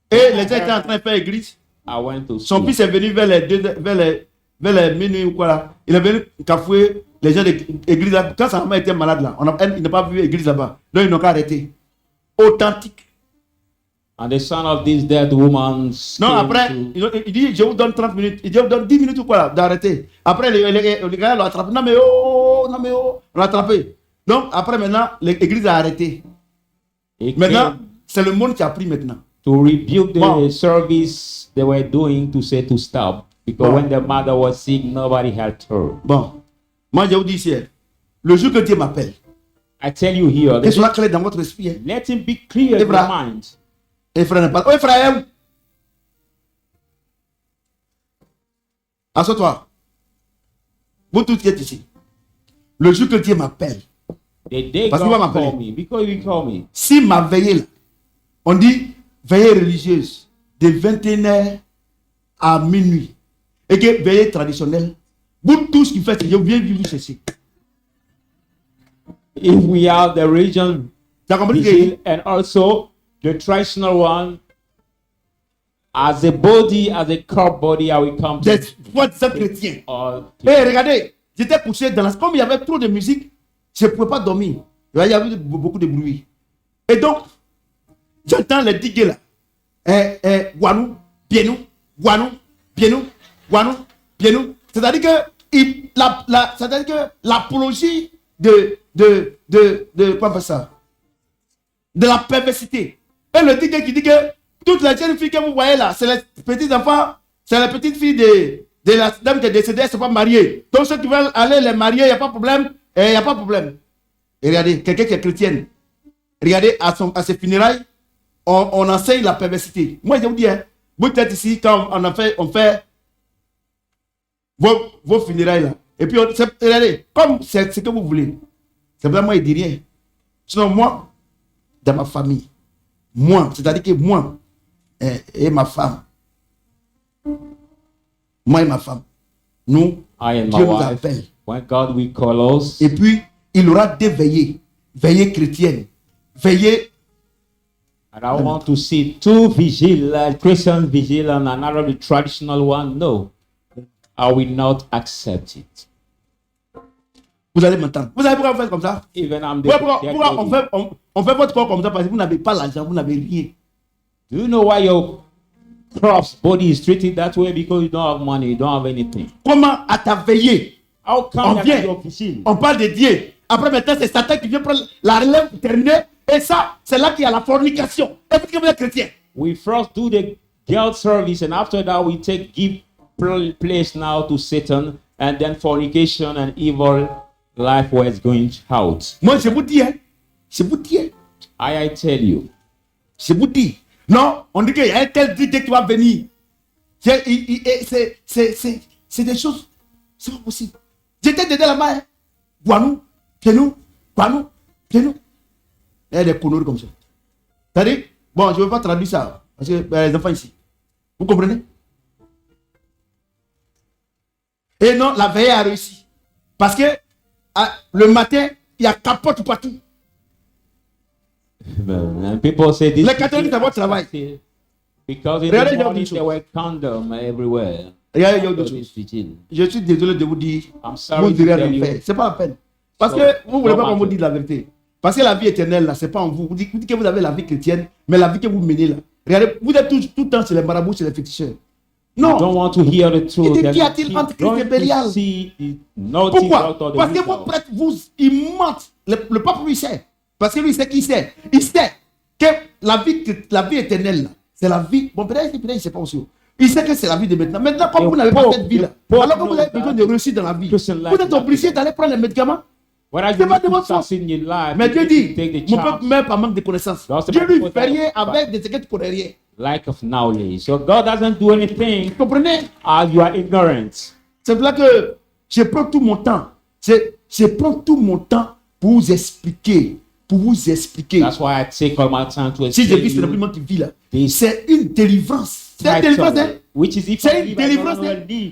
S2: Et les gens étaient en train de faire église.
S3: I went to
S2: Son
S3: school.
S2: fils est venu vers les minuit ou quoi là. Il est venu cafouer les gens de l'église là. Quand sa maman était malade là, il n'a pas vu l'église là-bas. Donc ils n'ont qu'à arrêter. Authentique.
S3: And the son of this dead woman
S2: Non,
S3: came
S2: après,
S3: to-
S2: il dit, je vous donne 30 minutes. Il dit, je vous donne 10 minutes ou quoi là, d'arrêter. Après, les gars l'ont attrapé. Non mais oh, on l'a attrapé. Donc, après maintenant, l'église a arrêté.
S3: he
S2: Maintenant,
S3: came
S2: c'est le monde qui a pris maintenant.
S3: to rebuke the
S2: Wow.
S3: service they were doing to say to stop because
S2: Wow.
S3: when the mother was sick, nobody helped her.
S2: Bon, moi je vous dis ici, le jour que Dieu m'appelle,
S3: I tell you here,
S2: que soit clair dans votre esprit. Hein.
S3: let him be clear in your
S2: Ebra.
S3: mind.
S2: Et frère n'est pas là. Oui, frère. Assois-toi. Vous tous qui êtes ici. Le jour que Dieu m'appelle,
S3: The day
S2: Parce qu'il va
S3: God
S2: m'appeler.
S3: called me, because he called me,
S2: si ma veillée là, on dit veillée religieuse de 21h à minuit, et que veillée traditionnelle, vous tous qui faites, je viens vivre ceci.
S3: if we have the religion
S2: Tu as compris que
S3: vigil and also the traditional one, as a body, as a corp body, I will come to
S2: des soi-disant chrétiens.
S3: all
S2: Et regardez, j'étais couché dans la... Comme il y avait trop de musique, je ne pouvais pas dormir. Il y avait beaucoup de bruit. Et donc, j'entends les digues là. Guanou, Bienou, Guanou, Bienou, Guanou, Bienou. C'est-à-dire que l'apologie de quoi on appelle ça? De la perversité. Et le digue qui dit que toutes les jeunes filles que vous voyez là, c'est les petits enfants, c'est les petites filles de la dame qui est décédée, elles ne sont pas mariées. Donc ceux qui veulent aller les marier, il n'y a pas de problème. Il n'y a pas de problème. Et regardez, quelqu'un qui est chrétienne, regardez, à ses funérailles, on enseigne la perversité. Moi, je vous dis, hein, vous êtes ici, quand on fait vos funérailles là. Et puis, regardez, comme c'est ce que vous voulez. C'est vraiment, il ne dit rien. Sinon, moi, dans ma famille, moi, c'est-à-dire que moi et ma femme, moi et ma femme, nous,
S3: I and my
S2: Dieu nous
S3: wife.
S2: appelle.
S3: When God will call us,
S2: Et puis, il aura des veillées. Veillées chrétiennes. Veillées.
S3: and I want to see two vigil, Christian vigil and another the traditional one. No, I will not accept it.
S2: Vous allez m'entendre. Vous savez pourquoi vous faites comme ça?
S3: Even I'm the.
S2: Pourquoi on fait votre corps comme ça? Parce que vous n'avez pas l'argent, vous n'avez rien.
S3: Do you know why your corpse body is treated that way? Because you don't have money, you don't have anything.
S2: Comment à ta veillée?
S3: How come
S2: On
S3: you
S2: vient.
S3: have your vigil?
S2: On parle de Dieu. Après, maintenant, c'est Satan qui vient prendre la relève terminée. Et ça, c'est là qu'il y a la fornication. Et puis que vous êtes chrétien.
S3: We first do the girl service, and after that we give place now to Satan, and then fornication and evil life where it's going out.
S2: Moi, je vous dis, hein. Je vous dis, hein.
S3: I tell you.
S2: Je vous dis. Non, on dit qu'il y a un tel dit que tu vas venir. C'est des choses. C'est pas possible. J'étais dedans là-bas. Hein. Bois-nous, pieds-nous, bois-nous, pieds-nous. Il y a des conneries comme ça. C'est-à-dire, bon, je ne veux pas traduire ça. Parce que les enfants ici. Vous comprenez? Et non, la veille a réussi. Parce que le matin, il y a capote partout.
S3: And people say this.
S2: Les catholiques d'abord travaillent.
S3: Because in the morning there were condoms everywhere.
S2: Je suis désolé de vous dire, vous direz rien faire. C'est pas la peine. Parce que vous ne voulez pas qu'on vous dise la vérité. Parce que la vie éternelle, là, c'est pas en vous. Vous dites que vous avez la vie chrétienne, mais la vie que vous menez là. Regardez, vous êtes tout le temps chez les marabouts, chez les féticheurs. Non.
S3: You don't want to hear the truth.
S2: Qu'y a-t-il entre Christ et Bélial? Pourquoi? Parce que vos prêtres, ils mentent. Le peuple lui sait. Parce que lui sait qui sait. Il sait que la vie éternelle, là, c'est la vie. Bon, peut-être il ne sait pas aussi. Il sait que c'est la vie de maintenant. Maintenant, comme vous n'avez pas cette vie là, alors que vous avez besoin de réussir dans la vie, vous êtes obligé d'aller prendre les médicaments. C'est pas de votre faute. Mais Dieu dit, mon peuple meurt par manque de connaissances. Dieu lui fait rien avec des équipes pour rien.
S3: Lack of knowledge. So God doesn't do anything.
S2: Vous comprenez?
S3: As you are ignorant.
S2: C'est pour ça que je prends tout mon temps. Je prends tout mon temps pour vous expliquer. Pour vous expliquer.
S3: That's why I take all my time to explain.
S2: Si j'ai vu ce document qui vit là, c'est une délivrance. C'est une délivrance, hein? C'est une délivrance.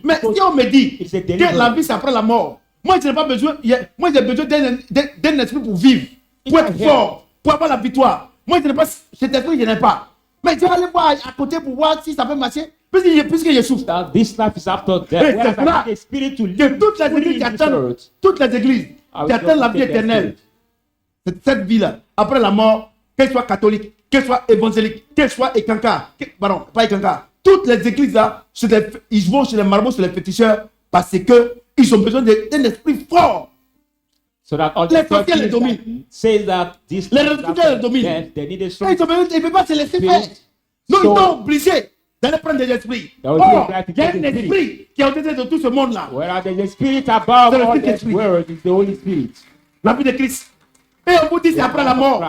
S2: Mais si on me dit que la vie c'est après la mort, moi je n'ai pas besoin. Moi j'ai besoin d'un esprit pour vivre, pour être fort, pour avoir la victoire. Moi je n'ai pas cet esprit, je n'ai pas. Mais je vais aller voir à côté pour voir si ça peut marcher. Puisque je souffre.
S3: That this life is after death.
S2: C'est là que toutes les églises qui attendent la vie éternelle. Cette vie-là, après la mort, qu'elle soit catholique, qu'elle soit évangélique, qu'elle soit ékanka, pardon, pas ékanka, toutes les églises-là, ils vont chez les marabouts, chez les féticheurs, parce qu'ils ont besoin d'un esprit fort.
S3: So that all
S2: les sorciers les dominent.
S3: Says that this
S2: les résultats les dominent.
S3: They need a
S2: ils ne peuvent pas se laisser faire. Donc ils sont obligés d'aller prendre des esprits. Oh, il y a un esprit qui est au-dessus de tout ce monde-là.
S3: Where are the spirit above all this world is the Holy Spirit.
S2: La vie de Christ. Et on vous dit c'est après la mort.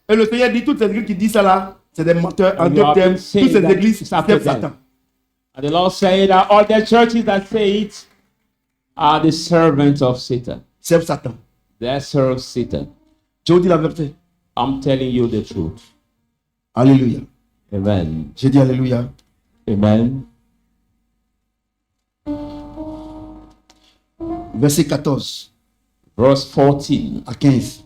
S2: Et le Seigneur dit toutes ces églises qui disent ça là, c'est des menteurs. En deux termes, toutes ces églises, c'est Satan.
S3: And the Lord said that all the churches that say it are the servants of Satan.
S2: C'est Satan.
S3: They serve Satan.
S2: Je vous dis la vérité.
S3: I'm telling you the truth.
S2: Alléluia.
S3: Amen.
S2: J'ai dit alléluia.
S3: Amen.
S2: Verset 14.
S3: Verse 14
S2: à 15.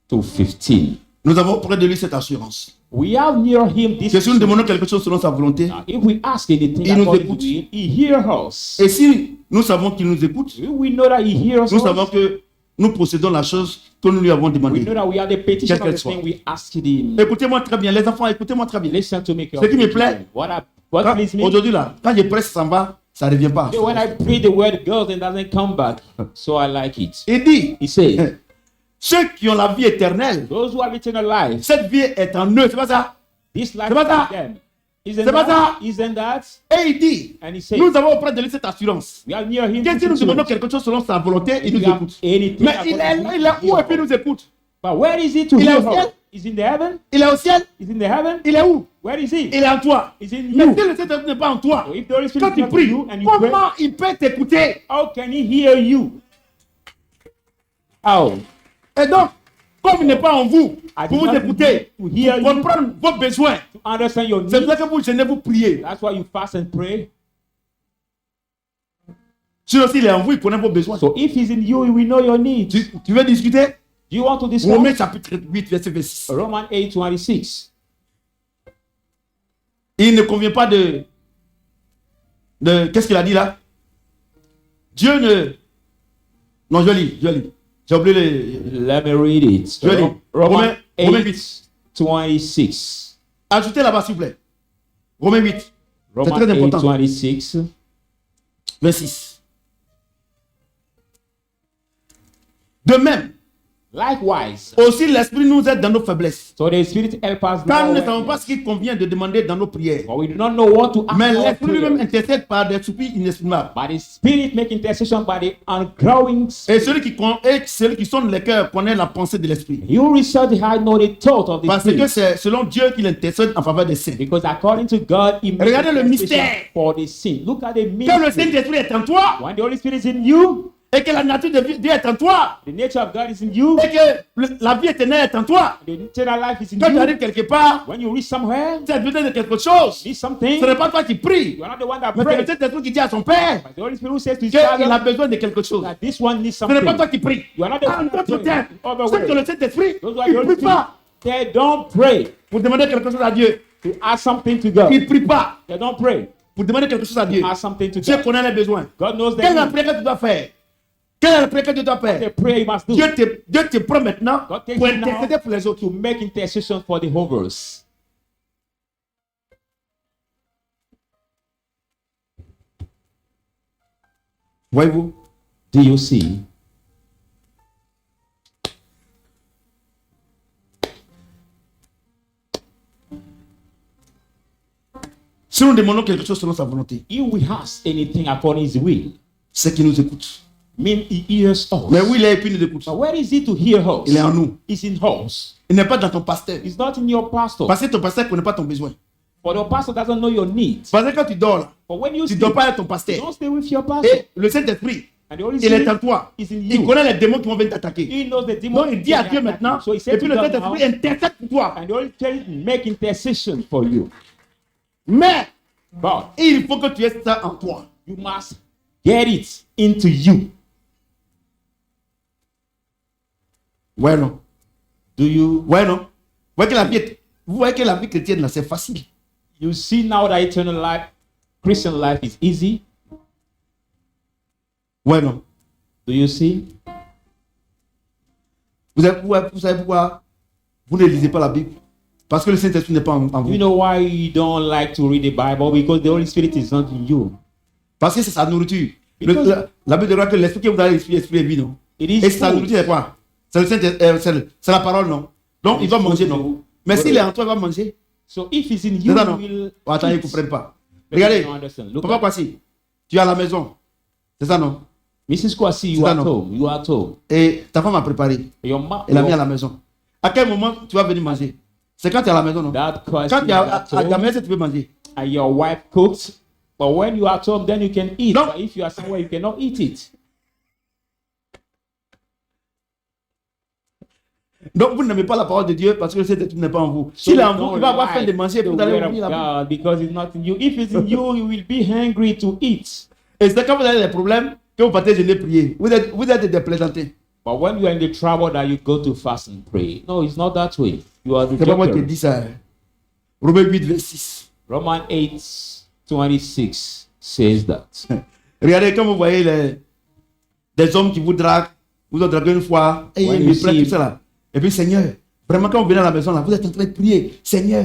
S3: To 15.
S2: Nous avons près de lui cette assurance.
S3: We have near him this.
S2: Que si nous demandons quelque chose selon sa volonté,
S3: if we ask anything,
S2: il nous écoute.
S3: He hears us.
S2: Et si nous savons qu'il nous écoute,
S3: we know that he hears
S2: nous savons que nous possédons la chose que nous lui avons demandé.
S3: We know that we are the petition of the thing we asked him.
S2: Écoutez-moi très bien, les enfants, écoutez-moi très bien.
S3: Listen to me.
S2: Ce qui me plaît, aujourd'hui là, quand je presse, ça va, ça ne revient pas.
S3: So when I pray the word goes and doesn't come back, so I like it.
S2: Il dit,
S3: he says,
S2: ceux qui ont la vie éternelle,
S3: those who have eternal life,
S2: cette vie est en eux, c'est pas ça?
S3: This life
S2: c'est pas ça?
S3: Them.
S2: C'est pas ça?
S3: Isn't that?
S2: Et il dit, nous avons auprès de lui cette assurance.
S3: We are near him.
S2: Que si nous demandons quelque chose selon sa volonté, il nous écoute. Mais il est où et puis il nous écoute?
S3: But where is he to
S2: il est au ciel?
S3: Is in the heaven?
S2: Il est au ciel?
S3: Is in the heaven?
S2: Il est où?
S3: Where is he?
S2: Il est en toi.
S3: Is in
S2: Mais
S3: you.
S2: si le Saint-Esprit n'est pas en toi,
S3: So if the Holy Spirit
S2: quand tu pries, comment il peut t'écouter?
S3: How can he hear you? How?
S2: Et donc, comme il n'est pas en vous, pour vous écouter, pour comprendre vos besoins,
S3: c'est pour
S2: ça que vous gênez, vous priez.
S3: That's why you fast and pray.
S2: Si aussi il est en vous, il connaît vos besoins.
S3: So if he's in you, we know your needs.
S2: Tu veux discuter?
S3: Do you want to discuss?
S2: Romains chapitre 8, verset 26.
S3: Romans 8, 26.
S2: Il ne convient pas de qu'est-ce qu'il a dit là? Dieu ne... Non, je lis. J'ai oublié les...
S3: Let me read it.
S2: Je lis.
S3: Romains 8, 26.
S2: Ajoutez là-bas, s'il vous plaît. Romains 8. C'est
S3: Romains
S2: très important.
S3: 8, 26.
S2: 26. De même,
S3: Likewise,
S2: Aussi, l'Esprit nous aide dans nos faiblesses.
S3: so the Spirit help us
S2: Car nous
S3: now.
S2: ne savons pas ce qu'il convient de demander dans nos prières.
S3: But we do not know what to ask
S2: Mais
S3: for
S2: l'Esprit lui-même
S3: prayer.
S2: intercède par des soupirs inexprimables.
S3: By the Spirit make intercession by the ungrowing
S2: Et
S3: Spirit.
S2: celui qui sonne les cœurs connaît la pensée de l'Esprit.
S3: You research the heart, know the thought of the
S2: Parce que
S3: Spirit.
S2: c'est selon Dieu qu'il intercède en faveur des saints.
S3: Because according to God, He makes
S2: Regardez le
S3: intercession
S2: mystère.
S3: for the sin. Look at the
S2: Quand le
S3: mystery.
S2: Saint-Esprit est en toi
S3: When the Holy Spirit is in you,
S2: et que la nature de Dieu est en toi
S3: the nature of God is in you,
S2: et que la vie éternelle est en toi,
S3: the eternal life is in
S2: quand tu
S3: you.
S2: arrives quelque part,
S3: When you reach somewhere,
S2: tu as besoin de quelque chose.
S3: need
S2: Ce
S3: something,
S2: n'est pas toi qui pries,
S3: you are not the one that
S2: mais c'est le
S3: prays.
S2: Saint-Esprit qui dit à son Père
S3: But the Holy Spirit who says to his
S2: qu'il a
S3: Father
S2: besoin de quelque chose.
S3: that this one needs
S2: Ce n'est pas
S3: something.
S2: toi qui pries.
S3: You are not the
S2: En
S3: one that
S2: d'autres
S3: prays.
S2: termes,
S3: In other
S2: c'est que
S3: words,
S2: le Saint-Esprit,
S3: those who are
S2: il
S3: the
S2: ne
S3: Holy
S2: prie pas
S3: Spirit, they don't pray
S2: pour demander quelque chose à Dieu.
S3: to ask something to God.
S2: Il ne prie pas
S3: They don't pray
S2: pour demander quelque chose à Dieu.
S3: to ask something to
S2: Dieu
S3: God.
S2: connaît les besoins.
S3: God knows
S2: Quelle est la
S3: that
S2: prière que tu dois faire? Quelle est la prière que tu dois
S3: the
S2: faire?
S3: prayer you must do
S2: Dieu te prend maintenant
S3: God takes
S2: pour
S3: you now
S2: intercéder pour les autres.
S3: to make intercession for the others.
S2: Voyez-vous?
S3: Do you see?
S2: Si nous demandons quelque chose selon sa volonté,
S3: If we ask anything according to His will,
S2: c'est qu'il nous écoute.
S3: mean He hears us.
S2: Mais où il est et puis il nous écoute.
S3: But where is He to hear us?
S2: Il est en nous.
S3: It's in us.
S2: Il n'est pas dans ton pasteur.
S3: It's not in your pastor.
S2: Parce que ton pasteur ne connaît pas ton besoin.
S3: For the pastor doesn't know your needs.
S2: Parce que quand tu dors là,
S3: But when you
S2: tu ne
S3: sleep,
S2: dors pas avec ton pasteur.
S3: don't stay with your pastor.
S2: Et le Saint-Esprit,
S3: And the Holy
S2: il est en
S3: Spirit
S2: toi.
S3: is in
S2: Il
S3: you.
S2: connaît les démons qui vont venir t'attaquer.
S3: He knows the demon.
S2: Donc il dit à Dieu maintenant,
S3: So he
S2: et
S3: said
S2: puis
S3: to
S2: le
S3: God now,
S2: Saint-Esprit intercède pour toi.
S3: and the Holy Spirit make intercession for you.
S2: Mais
S3: But
S2: il faut que tu aies ça en toi.
S3: you must get it into you.
S2: Ouais, non.
S3: Do you?
S2: Ouais, non. Vous voyez que la vie chrétienne, là, c'est facile.
S3: You see now that eternal life, Christian life is easy.
S2: Ouais, non.
S3: Do you see?
S2: Vous savez pourquoi vous ne lisez pas la Bible? Parce que le Saint-Esprit n'est pas en vous.
S3: You know why you don't like to read the Bible? Because the Holy Spirit is not in you.
S2: Parce que c'est sa nourriture.
S3: Because-
S2: La Bible dit que l'esprit que vous avez, l'esprit est vie, non?
S3: It is
S2: Et sa
S3: food.
S2: nourriture, c'est quoi? C'est le c'est la parole, non? Donc, il va manger, non? Mais s'il est en toi, il va manger.
S3: So if it's in
S2: C'est
S3: you,
S2: ça,
S3: you
S2: non?
S3: will.
S2: Oh, attends, ils ne
S3: eat.
S2: comprennent pas.
S3: But
S2: Regardez,
S3: you don't understand. Look
S2: Papa
S3: at
S2: Kwasi, tu es à la maison. C'est ça, non?
S3: Mrs. Kwasi, you
S2: C'est ça,
S3: are
S2: non?
S3: home. You are at home.
S2: Et ta femme a préparé.
S3: Your
S2: Elle a mis à la maison. À quel moment tu vas venir manger? C'est quand tu es à la maison, non?
S3: that Kwasi
S2: Quand tu es
S3: is
S2: à
S3: at
S2: la
S3: home,
S2: maison, tu peux manger.
S3: and your wife cooks. But when you are at home, then you can eat.
S2: No.
S3: But if you are somewhere, you cannot eat it.
S2: Donc, vous n'aimez pas la parole de Dieu parce que le Saint-Esprit n'est pas en vous.
S3: So
S2: S'il est en
S3: you
S2: vous,
S3: don't
S2: il va avoir
S3: like
S2: faim de manger et
S3: the
S2: puis vous allez
S3: word of
S2: ouvrir la Bible.
S3: God because it's not in you. If it's in you, you will be hungry to eat.
S2: Et c'est quand vous avez des problèmes que vous partez jeûner prier. Vous êtes des plaisantés.
S3: But when you are in the trouble, that you go to fast and pray. No, it's not that way. You are the
S2: C'est pas moi qui
S3: joker.
S2: dis ça. Hein. Romains 8, verset 6.
S3: Romans 8:26 says that.
S2: Regardez, quand vous voyez des hommes qui vous draguent, vous ont dragué une fois, et
S3: When
S2: ils
S3: you
S2: me prennent
S3: see-
S2: tout ça là. Et puis, Seigneur, vraiment, quand vous venez à la maison là, vous êtes en train de prier. Seigneur,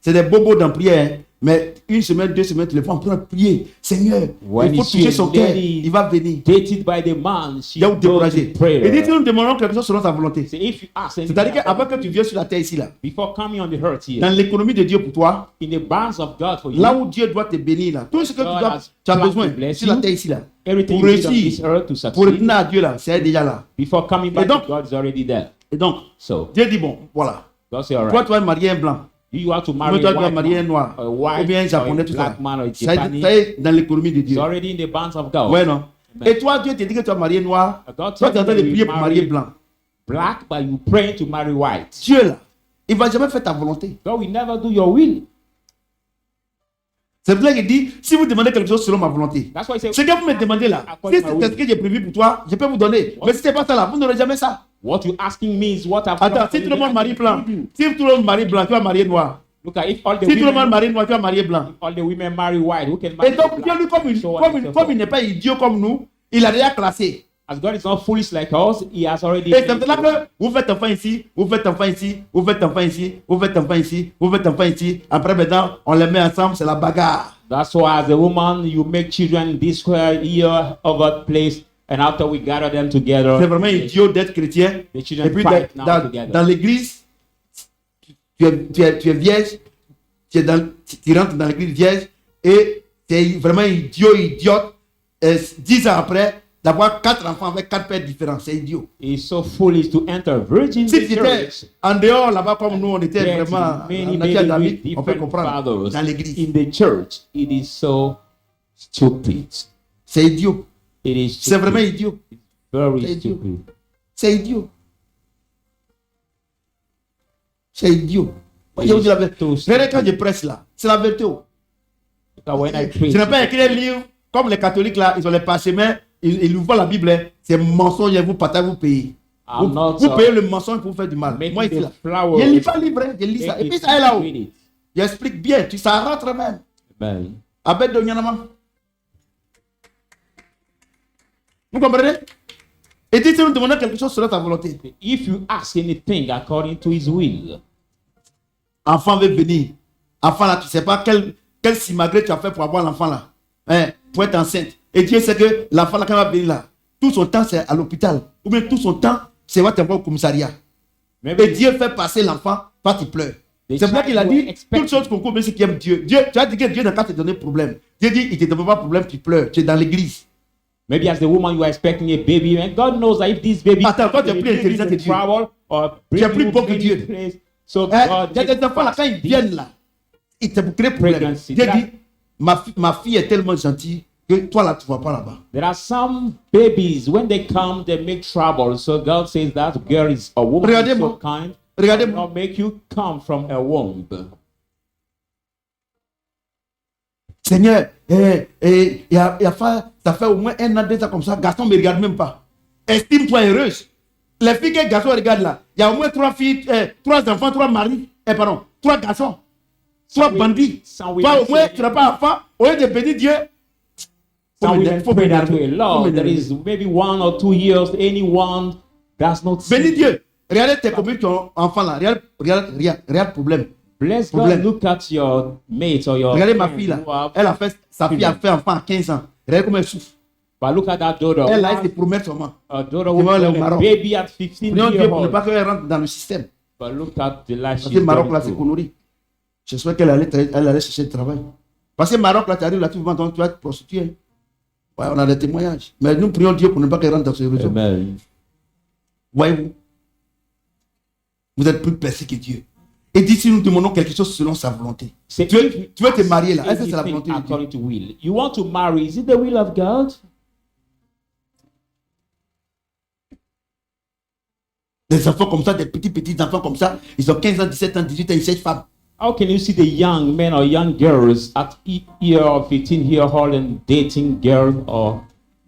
S2: c'est des bobos dans la prière. Hein. Mais une semaine, 2 semaines, tu les vois en train de prier. Seigneur,
S3: When
S2: il faut
S3: you see
S2: toucher
S3: a
S2: son cœur.
S3: lady
S2: Il va venir.
S3: Dated by the man, she
S2: Il va vous
S3: goes
S2: décourager.
S3: to prayer.
S2: Et dit que nous demandons quelque chose selon sa volonté.
S3: So if you ask anything,
S2: C'est-à-dire qu'avant que tu viennes sur la terre ici là,
S3: before coming on the earth here,
S2: dans l'économie de Dieu pour toi,
S3: in the bounds of God for you,
S2: là où Dieu doit te bénir là, tout ce que
S3: God has
S2: tu as
S3: planned
S2: besoin
S3: to bless
S2: sur la
S3: you.
S2: terre ici là,
S3: everything
S2: pour
S3: you need on this
S2: réussir,
S3: earth to
S2: pour
S3: succeed,
S2: retourner à Dieu là, c'est déjà là.
S3: before coming back
S2: donc-
S3: to God is already there.
S2: Et donc,
S3: So
S2: Dieu dit bon, voilà.
S3: God say, all
S2: Toi,
S3: right,
S2: tu vas marier un blanc.
S3: you have to
S2: Toi,
S3: marry
S2: tu
S3: a
S2: vas
S3: white
S2: marier un
S3: man,
S2: noir.
S3: a
S2: Ou
S3: white
S2: bien un
S3: or a
S2: japonais, tout ça.
S3: black man or a
S2: Ça
S3: Japanese.
S2: est dans l'économie de
S3: It's
S2: Dieu.
S3: already in the bounds of God.
S2: Ouais, non?
S3: Amen.
S2: Et toi, Dieu te dit que tu vas marier noir.
S3: God
S2: Toi, tu es en
S3: tells
S2: train
S3: you
S2: de
S3: that
S2: prier
S3: you
S2: pour marier
S3: marry
S2: blanc.
S3: black, but you praying to marry white.
S2: Dieu là, il ne va jamais faire ta volonté.
S3: God will never do your will.
S2: C'est pour ça qu'il dit, si vous demandez quelque chose selon ma volonté,
S3: That's why he said,
S2: ce que vous me demandez là, si c'est ce que j'ai prévu pour toi, je peux vous donner. Mais si ce n'est pas ça là, vous n'aurez jamais ça.
S3: what you asking me is what I've
S2: Attends,
S3: done for
S2: si
S3: you,
S2: tout le
S3: then
S2: monde
S3: I
S2: marie
S3: can
S2: blanc,
S3: give you.
S2: si tout le monde marie blanc, tu vas marier noir.
S3: Look at if all the
S2: Si tout le monde
S3: women,
S2: marie noir, tu vas marier blanc.
S3: all the women marry white, who can marry
S2: Et donc, Dieu,
S3: black?
S2: lui,
S3: So on and so
S2: comme
S3: forth.
S2: il n'est pas idiot comme nous, il a déjà classé.
S3: As God is not foolish like us, He has already.
S2: Et c'est là que vous faites enfant ici, vous faites enfant ici, vous faites enfant ici, vous faites enfant ici, vous faites enfant ici. Après, maintenant, on les met ensemble, c'est la bagarre.
S3: That's why, as a woman, you make children this square here, over place. And after we gather them together,
S2: C'est vraiment idiot d'être chrétien.
S3: the
S2: Et
S3: children
S2: puis
S3: fight now
S2: dans
S3: together.
S2: l'église, tu es vierge, tu rentres dans l'église vierge et c'est vraiment idiote. 10 ans après, d'avoir 4 enfants avec 4 pères différents. C'est idiot.
S3: It's so foolish to enter virgin
S2: Si tu étais
S3: church.
S2: en dehors là-bas comme nous, on était
S3: Get
S2: vraiment
S3: many
S2: en
S3: babies
S2: Asie,
S3: with
S2: on peut
S3: different
S2: comprendre.
S3: fathers
S2: Dans l'église,
S3: in the church. It is so stupid.
S2: c'est idiot.
S3: It is
S2: C'est vraiment
S3: stupid.
S2: idiot.
S3: Very
S2: C'est idiot.
S3: stupid.
S2: C'est idiot. C'est idiot. Moi, je vous dis la vérité. Regardez quand je presse là, c'est la vérité.
S3: Because when I preach,
S2: Je n'ai pas écrit un livre comme les catholiques là, ils ont les parchemins, ils ouvrent la Bible, hein. C'est mensonge, vous partagez, vous payez.
S3: I'm not,
S2: Vous payez le mensonge pour vous faire du mal.
S3: making
S2: Moi ici
S3: the
S2: là,
S3: flower.
S2: je lis pas le livre, hein, je lis ça.
S3: Make
S2: Et puis
S3: it
S2: ça est là-haut.
S3: read it.
S2: J'explique bien, ça rentre même.
S3: Amen.
S2: Abed de Nyanama. Vous comprenez? Et si nous demandons quelque chose selon ta volonté,
S3: If you ask anything according to his will,
S2: enfant veut venir. Enfant là, tu ne sais pas quel simagré tu as fait pour avoir l'enfant là. Hein, pour être enceinte. Et Dieu sait que l'enfant là, quand il va venir là, tout son temps c'est à l'hôpital. Ou bien tout son temps, c'est va t'envoyer au commissariat. Et
S3: maybe
S2: Dieu fait passer l'enfant, toi tu pleures.
S3: The
S2: C'est pour ça qu'il a
S3: child
S2: dit,
S3: will expect-
S2: toutes choses qu'on compte, mais ceux qui aiment Dieu. Tu as dit que Dieu n'a pas te donner problème. Dieu dit, il ne te donne pas problème, tu pleures. Tu es dans l'église.
S3: maybe as the woman you are expecting a baby, and God knows that if this baby
S2: Attends, toi, tu es
S3: will
S2: plus
S3: bring you
S2: intelligent
S3: to
S2: que Dieu.
S3: trouble or
S2: Tu es
S3: bring
S2: plus
S3: you
S2: bon que
S3: many
S2: Dieu.
S3: places, so
S2: Hein?
S3: God
S2: Il y a des enfants là, quand ils
S3: makes
S2: viennent là, ils te créent problème.
S3: Pregnancy.
S2: Dieu dit, ma fille est tellement gentille que toi là, tu ne vas pas là-bas.
S3: There are some babies, when they come, they make trouble. So God says that girl is a woman is so
S2: Regardez-moi.
S3: kind.
S2: Regardez-moi.
S3: Not make you come from a womb.
S2: Seigneur, ça fait au moins 1 an, 2 ans comme ça, garçon ne me regarde même pas. Estime-toi heureuse. Les filles que garçon regarde là, il y a au moins 3 filles, 3 enfants, 3 maris, 3 garçons, 3 bandits.
S3: Some
S2: Toi
S3: women
S2: au moins,
S3: say-
S2: tu n'as pas d'enfant, au lieu de bénir Dieu.
S3: Some women
S2: faut
S3: pray that
S2: m'énerver.
S3: way.
S2: Faut
S3: Lord, there
S2: m'énerver.
S3: is maybe 1 or 2 years, anyone does not
S2: Bénis
S3: see.
S2: Dieu. Regardez tes combien ton enfant là. Regarde problème.
S3: Bless God,
S2: Problème.
S3: look at your mate or your
S2: Regardez ma
S3: friend
S2: fille là.
S3: who have-
S2: Elle a fait, sa fille a fait enfant à 15 ans. Regardez comment elle souffre.
S3: But look at that daughter.
S2: Elle
S3: who
S2: a
S3: has
S2: été promettre seulement.
S3: a daughter
S2: Tu
S3: who
S2: vois, le
S3: got a
S2: Maroc.
S3: baby at 15
S2: Prions Dieu
S3: years
S2: pour ne
S3: old.
S2: pas qu'elle rentre dans le système.
S3: But look at the life
S2: Parce
S3: she's
S2: que Maroc là,
S3: going
S2: c'est
S3: through.
S2: connerie. J'espère qu'elle allait chercher du travail. Parce que Maroc là, tu arrives là, tu vas être prostituée. Ouais, on a des témoignages. Mais nous prions Dieu pour ne pas qu'elle rentre dans ce réseau.
S3: Amen.
S2: Voyez-vous, vous êtes plus percé que Dieu. Et d'ici, nous demandons quelque chose selon sa volonté.
S3: Say,
S2: Tu veux,
S3: if
S2: tu veux te
S3: ask
S2: marier là. Est-ce que c'est la
S3: anything
S2: volonté de Dieu?
S3: according to will. You want to marry? Is it the will of God?
S2: Des enfants comme ça, des petits enfants comme ça, ils ont 15 ans, 17 ans, 18 ans, ils cherchent femme.
S3: How can you see the young men or young girls at year or 15 year old and dating girls or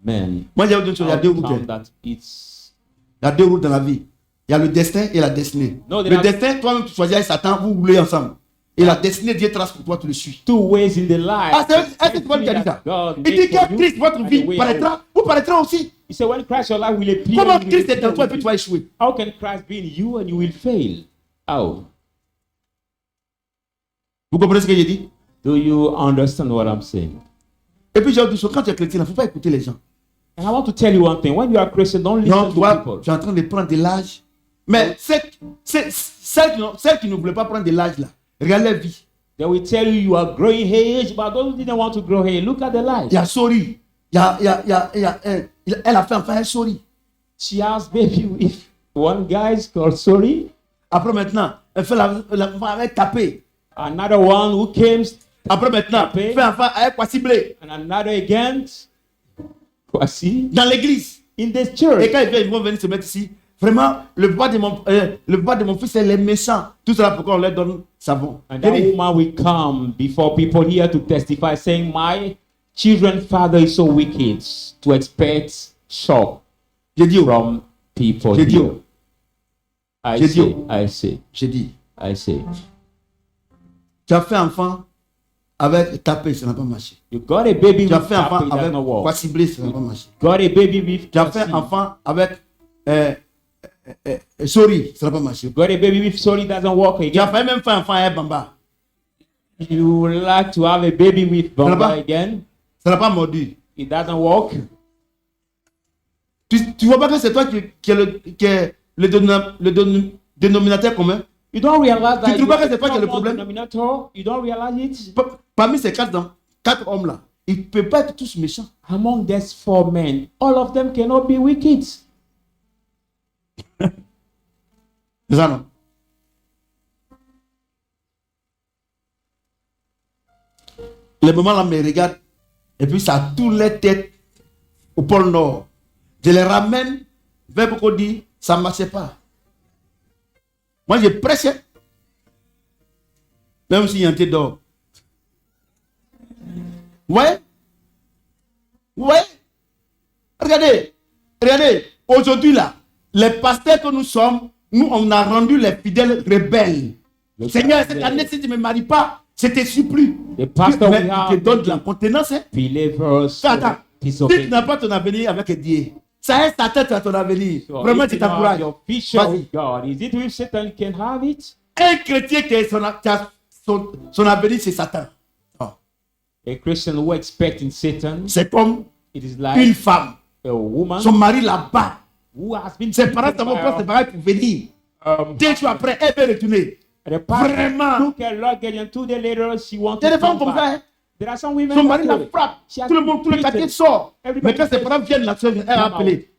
S3: men?
S2: Moi, il y a deux choses, il y a
S3: How
S2: deux routes.
S3: come
S2: hein.
S3: that it's
S2: Il y a deux routes dans la vie. Il y a le destin et la destinée.
S3: No, there
S2: Le
S3: are-
S2: destin, toi-même, tu choisis avec Satan, vous roulez ensemble. Et la destinée, Dieu trace pour toi, tu le suis.
S3: two ways in the life?
S2: Ah, est-ce que tu vois qui a dit ça?
S3: God
S2: Il dit
S3: made for
S2: que
S3: you
S2: Christ, votre
S3: and the
S2: vie,
S3: way
S2: paraîtra, vous paraîtrez aussi.
S3: He said, when Christ your life will appear,
S2: Comment
S3: you will
S2: Christ est dans
S3: appear
S2: toi et
S3: with
S2: puis
S3: you.
S2: tu vas échouer?
S3: How can Christ be in you and you will fail? How?
S2: Vous comprenez ce que j'ai dit?
S3: Do you understand what I'm saying?
S2: Et puis j'ai dit, quand tu es chrétien, il ne faut pas écouter les gens.
S3: And I want to tell you one thing. When you are Christian, don't listen
S2: Non,
S3: to
S2: tu vois,
S3: people.
S2: tu es en train de prendre de l'âge. Mais celles qui ne voulaient pas prendre de l'âge là, regarde leur vie.
S3: They will tell you you are growing age, but those who didn't want to grow hair, look at the life.
S2: Il y a Sori. Elle a fait enfin un Sori.
S3: She has baby with one guy is called Sorry,
S2: Après maintenant, elle fait l'enfant avec tapé.
S3: another one who came,
S2: Après maintenant,
S3: Tapé.
S2: elle fait enfant avec quoi ciblé.
S3: and another again. Voici,
S2: Dans l'église.
S3: in this
S2: Et
S3: church.
S2: quand ils vont venir se mettre ici, vraiment, le papa de mon fils, c'est les méchants. Tout cela pourquoi on leur donne savon.
S3: And
S2: J'ai
S3: that
S2: dit,
S3: woman will come before people here to testify, saying, "My children's father is so wicked," to expect shock
S2: j'ai dit,
S3: from people
S2: J'ai dit,
S3: here. I
S2: J'ai dit,
S3: say,
S2: j'ai dit,
S3: I say.
S2: tu as fait enfant avec tapé, ça n'a pas marché.
S3: You got a baby
S2: Tu as
S3: with
S2: fait enfant
S3: tapping, it does
S2: avec
S3: not
S2: quoi
S3: work.
S2: ciblé, ça n'a pas marché.
S3: Got a baby with
S2: Tu as fait
S3: Kwasi.
S2: enfant avec Sori, ça n'a pas marché.
S3: Got a baby with sorry, it doesn't work
S2: Tu as
S3: again.
S2: fait même fait enfant avec Bamba.
S3: You would like to have a baby with Bamba
S2: Bamba.
S3: again,
S2: Ça n'a pas mordu.
S3: it doesn't work.
S2: Tu vois pas que c'est toi qui est le dénominateur commun?
S3: You don't realize that
S2: Tu trouves pas que
S3: you're
S2: c'est toi qui as
S3: the
S2: le
S3: common
S2: problème?
S3: denominator? You don't realize it?
S2: Parmi ces quatre hommes-là, ils ne peuvent pas être tous méchants.
S3: Among these 4 men, all of them cannot be wicked.
S2: C'est ça, non? Les moments-là me regardent, et puis ça tourne les têtes au pôle Nord. Je les ramène vers Bocodi, ça ne marchait pas. Moi, j'ai prêché, même s'il y a un d'or. Ouais. Regardez. Aujourd'hui, là, les pasteurs que nous sommes, nous, on a rendu les fidèles rebelles. Seigneur, cette année, si tu ne me maries pas, je te supplie.
S3: The pastor
S2: Mais
S3: we
S2: tu te donnes de la contenance. Hein?
S3: believers
S2: Attends. Si tu
S3: disobey.
S2: n'as pas ton avenir avec Dieu, ça est ta tête à ton avenir.
S3: So
S2: Vraiment,
S3: if
S2: tu
S3: you have
S2: t'encourages.
S3: your future
S2: Vas-y.
S3: with God, is it with Satan you can have it?
S2: Un chrétien qui a son avenir, c'est Satan. Oh.
S3: A Christian who expects in Satan,
S2: C'est comme
S3: it is
S2: une
S3: like
S2: femme.
S3: a woman
S2: Son mari là-bas.
S3: who has been
S2: Ses parents
S3: taken
S2: t'ont
S3: by
S2: pris ses parents pour venir. 2 jours après, elle veut retourner.
S3: the pastor
S2: Vraiment.
S3: took a luggage and 2 days later she wanted
S2: Il y a
S3: to
S2: des femmes
S3: come
S2: comme ça.
S3: back.
S2: Hein?
S3: There are some women
S2: Son mari
S3: that
S2: la
S3: way.
S2: frappe.
S3: She has
S2: Tout le monde, tout le
S3: been
S2: quartier
S3: beaten.
S2: sort.
S3: Everybody
S2: Mais quand ses parents viennent là-dessus, elle va appeler.